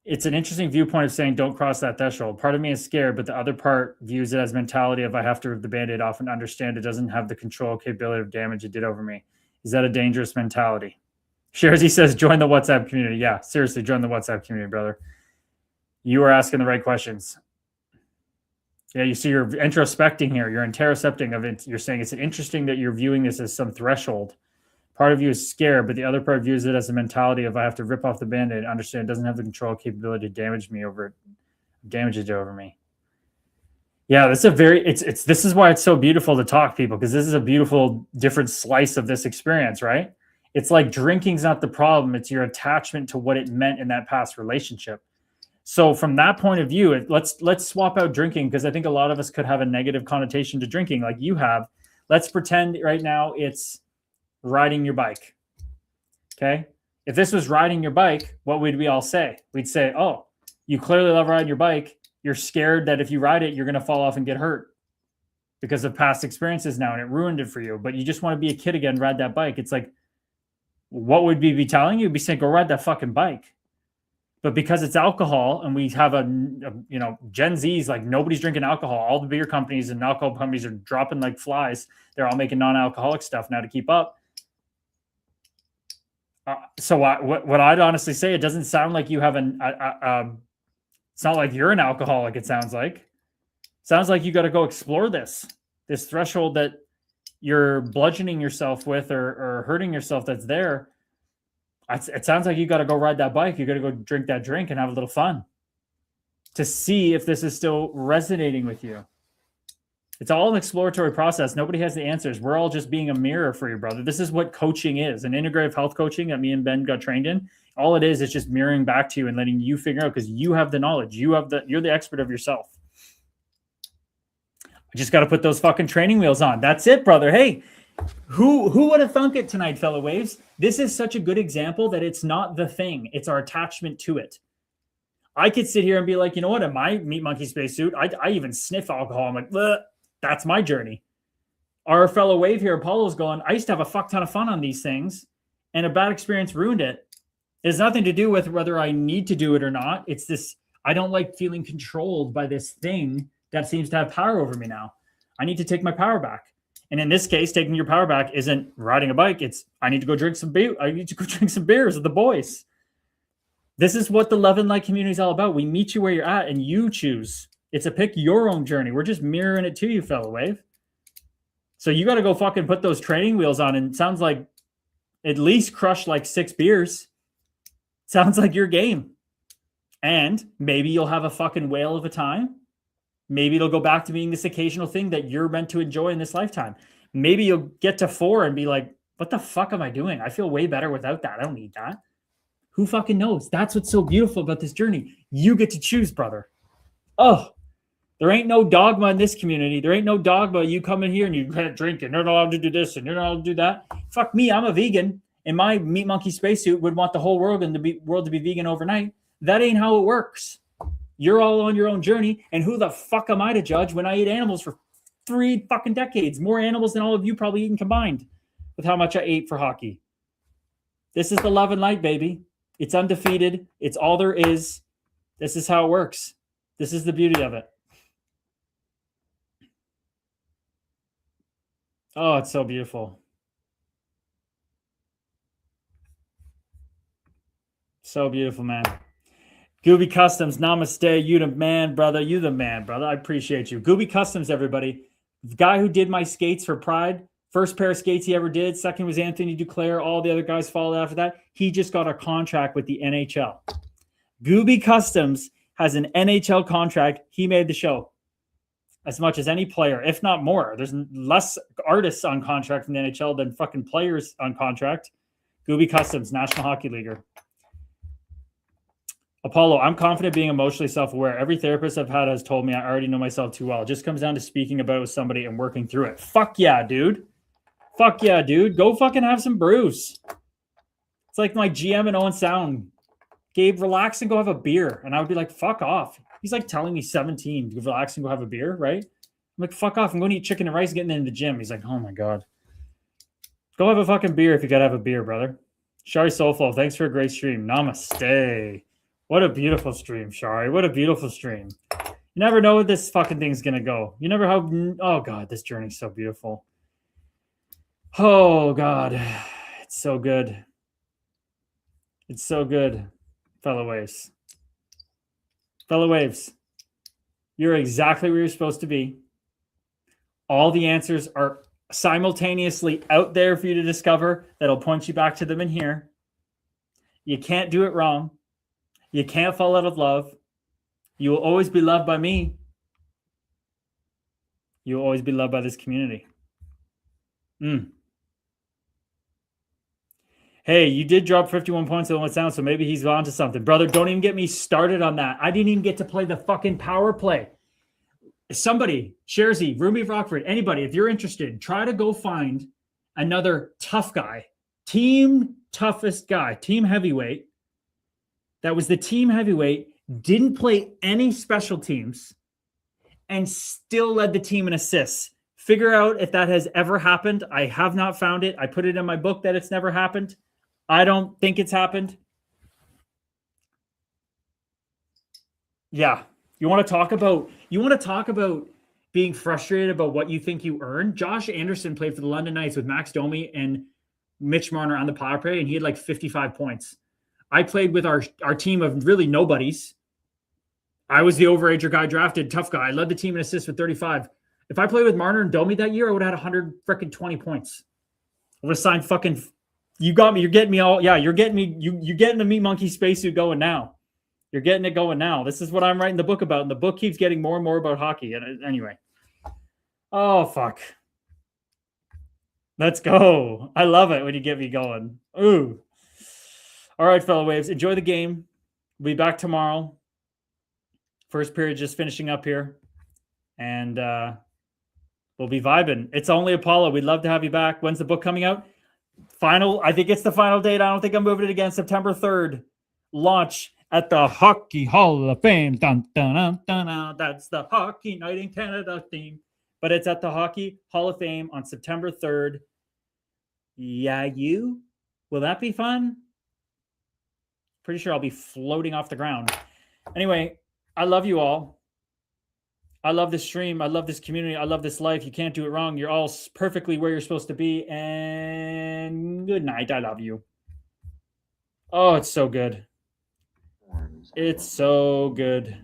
It's an interesting viewpoint of saying don't cross that threshold. Part of me is scared, but the other part views it as mentality of I have to rip the Band-Aid off and understand it doesn't have the control capability of damage it did over me. Is that a dangerous mentality? Sharzy says, join the WhatsApp community. Yeah, seriously, join the WhatsApp community, brother. You are asking the right questions. Yeah, you see, you're introspecting here. You're interocepting of it. You're saying it's interesting that you're viewing this as some threshold. Part of you is scared, but the other part views it as a mentality of I have to rip off the Band-Aid, understand it doesn't have the control capability to damage me over it, damage it over me. Yeah, that's a very, this is why it's so beautiful to talk, people, because this is a beautiful different slice of this experience, right? It's like drinking's not the problem. It's your attachment to what it meant in that past relationship. So from that point of view, let's swap out drinking, because I think a lot of us could have a negative connotation to drinking like you have. Let's pretend right now it's riding your bike. Okay. If this was riding your bike, what would we all say? We'd say, oh, you clearly love riding your bike. You're scared that if you ride it, you're going to fall off and get hurt because of past experiences now, and it ruined it for you. But you just want to be a kid again, ride that bike. It's like, what would we be telling you? We'd be saying, go ride that fucking bike. But because it's alcohol, and we have Gen Z's, like nobody's drinking alcohol. All the beer companies and alcohol companies are dropping like flies. They're all making non-alcoholic stuff now to keep up. So what I'd honestly say, it doesn't sound like you have it's not like you're an alcoholic. It sounds like you got to go explore this threshold that you're bludgeoning yourself with or hurting yourself. That's there. It sounds like you got to go ride that bike. You got to go drink that drink and have a little fun to see if this is still resonating with you. It's all an exploratory process. Nobody has the answers. We're all just being a mirror for you, brother. This is what coaching is. An integrative health coaching that me and Ben got trained in. All it is just mirroring back to you and letting you figure out, because you have the knowledge. You're the expert of yourself. I just got to put those fucking training wheels on. That's it, brother. Hey, who would have thunk it tonight, fellow waves? This is such a good example that it's not the thing. It's our attachment to it. I could sit here and be like, you know what? In my meat monkey spacesuit, I even sniff alcohol. I'm like, bleh. That's my journey. Our fellow wave here, Apollo's going, I used to have a fuck ton of fun on these things, and a bad experience ruined it. It has nothing to do with whether I need to do it or not. It's this, I don't like feeling controlled by this thing that seems to have power over me now. I need to take my power back. And in this case, taking your power back isn't riding a bike. It's I need to go drink some beer. I need to go drink some beers with the boys. This is what the Love and Light community is all about. We meet you where you're at and you choose. It's a pick your own journey. We're just mirroring it to you, fellow wave. So you got to go fucking put those training wheels on, and it sounds like at least crush like 6 beers. Sounds like your game. And maybe you'll have a fucking whale of a time. Maybe it'll go back to being this occasional thing that you're meant to enjoy in this lifetime. Maybe you'll get to 4 and be like, what the fuck am I doing? I feel way better without that. I don't need that. Who fucking knows? That's what's so beautiful about this journey. You get to choose, brother. Oh, there ain't no dogma in this community. There ain't no dogma. You come in here and you can't drink and you're not allowed to do this and you're not allowed to do that. Fuck me. I'm a vegan. And my meat monkey spacesuit would want the whole world to be vegan overnight. That ain't how it works. You're all on your own journey. And who the fuck am I to judge when I eat animals for 3 fucking decades? More animals than all of you probably eaten combined with how much I ate for hockey. This is the Love and Light, baby. It's undefeated. It's all there is. This is how it works. This is the beauty of it. Oh, it's so beautiful. So beautiful, man. Gooby Customs, namaste. You the man, brother. You the man, brother. I appreciate you. Gooby Customs, everybody. The guy who did my skates for Pride. First pair of skates he ever did. Second was Anthony Duclair. All the other guys followed after that. He just got a contract with the NHL. Gooby Customs has an NHL contract. He made the show as much as any player, if not more. There's less artists on contract from the NHL than fucking players on contract. Gooby Customs, National Hockey Leaguer. Apollo, I'm confident being emotionally self-aware. Every therapist I've had has told me I already know myself too well. It just comes down to speaking about it with somebody and working through it. Fuck yeah, dude. Fuck yeah, dude. Go fucking have some brews. It's like my GM and Owen Sound. Gabe, relax and go have a beer. And I would be like, fuck off. He's like telling me 17 to relax and go have a beer, right? I'm like, fuck off. I'm going to eat chicken and rice getting in the gym. He's like, oh my God. Go have a fucking beer if you got to have a beer, brother. Shari Soulful, thanks for a great stream. Namaste. What a beautiful stream, Shari. What a beautiful stream. You never know where this fucking thing's going to go. You never have... Oh, God, this journey's so beautiful. Oh, God. It's so good. It's so good, fellow waves. Fellow waves, you're exactly where you're supposed to be. All the answers are simultaneously out there for you to discover that'll point you back to them in here. You can't do it wrong. You can't fall out of love. You will always be loved by me. You will always be loved by this community. Hey, you did drop 51 points on what's down, so maybe he's on to something. Brother, don't even get me started on that. I didn't even get to play the fucking power play. Somebody, Sherzy, Ruby Rockford, anybody, if you're interested, try to go find another tough guy. Team toughest guy. Team heavyweight. That was the team heavyweight. Didn't play any special teams. And still led the team in assists. Figure out if that has ever happened. I have not found it. I put it in my book that it's never happened. I don't think it's happened. Yeah. You want to talk about being frustrated about what you think you earned? Josh Anderson played for the London Knights with Max Domi and Mitch Marner on the power play, and he had like 55 points. I played with our team of really nobodies. I was the overager guy drafted, tough guy. I led the team in assists with 35. If I played with Marner and Domi that year, I would have had 120 points. I would have signed fucking... You got me. You're getting me all... Yeah, you're getting me... You're getting the Meat Monkey spacesuit going now. You're getting it going now. This is what I'm writing the book about, and the book keeps getting more and more about hockey. And anyway. Oh, fuck. Let's go. I love it when you get me going. Ooh. All right, fellow waves. Enjoy the game. We'll be back tomorrow. First period just finishing up here. And we'll be vibing. It's only Apollo. We'd love to have you back. When's the book coming out? I think it's the final date. I don't think I'm moving it again. September 3rd. Launch at the Hockey Hall of Fame. Dun, dun, dun, dun, dun. That's the Hockey Night in Canada theme. But it's at the Hockey Hall of Fame on September 3rd. Yeah, you? Will that be fun? Pretty sure I'll be floating off the ground. Anyway, I love you all. I love this stream. I love this community. I love this life. You can't do it wrong. You're all perfectly where you're supposed to be. And good night. I love you. Oh, it's so good. It's so good.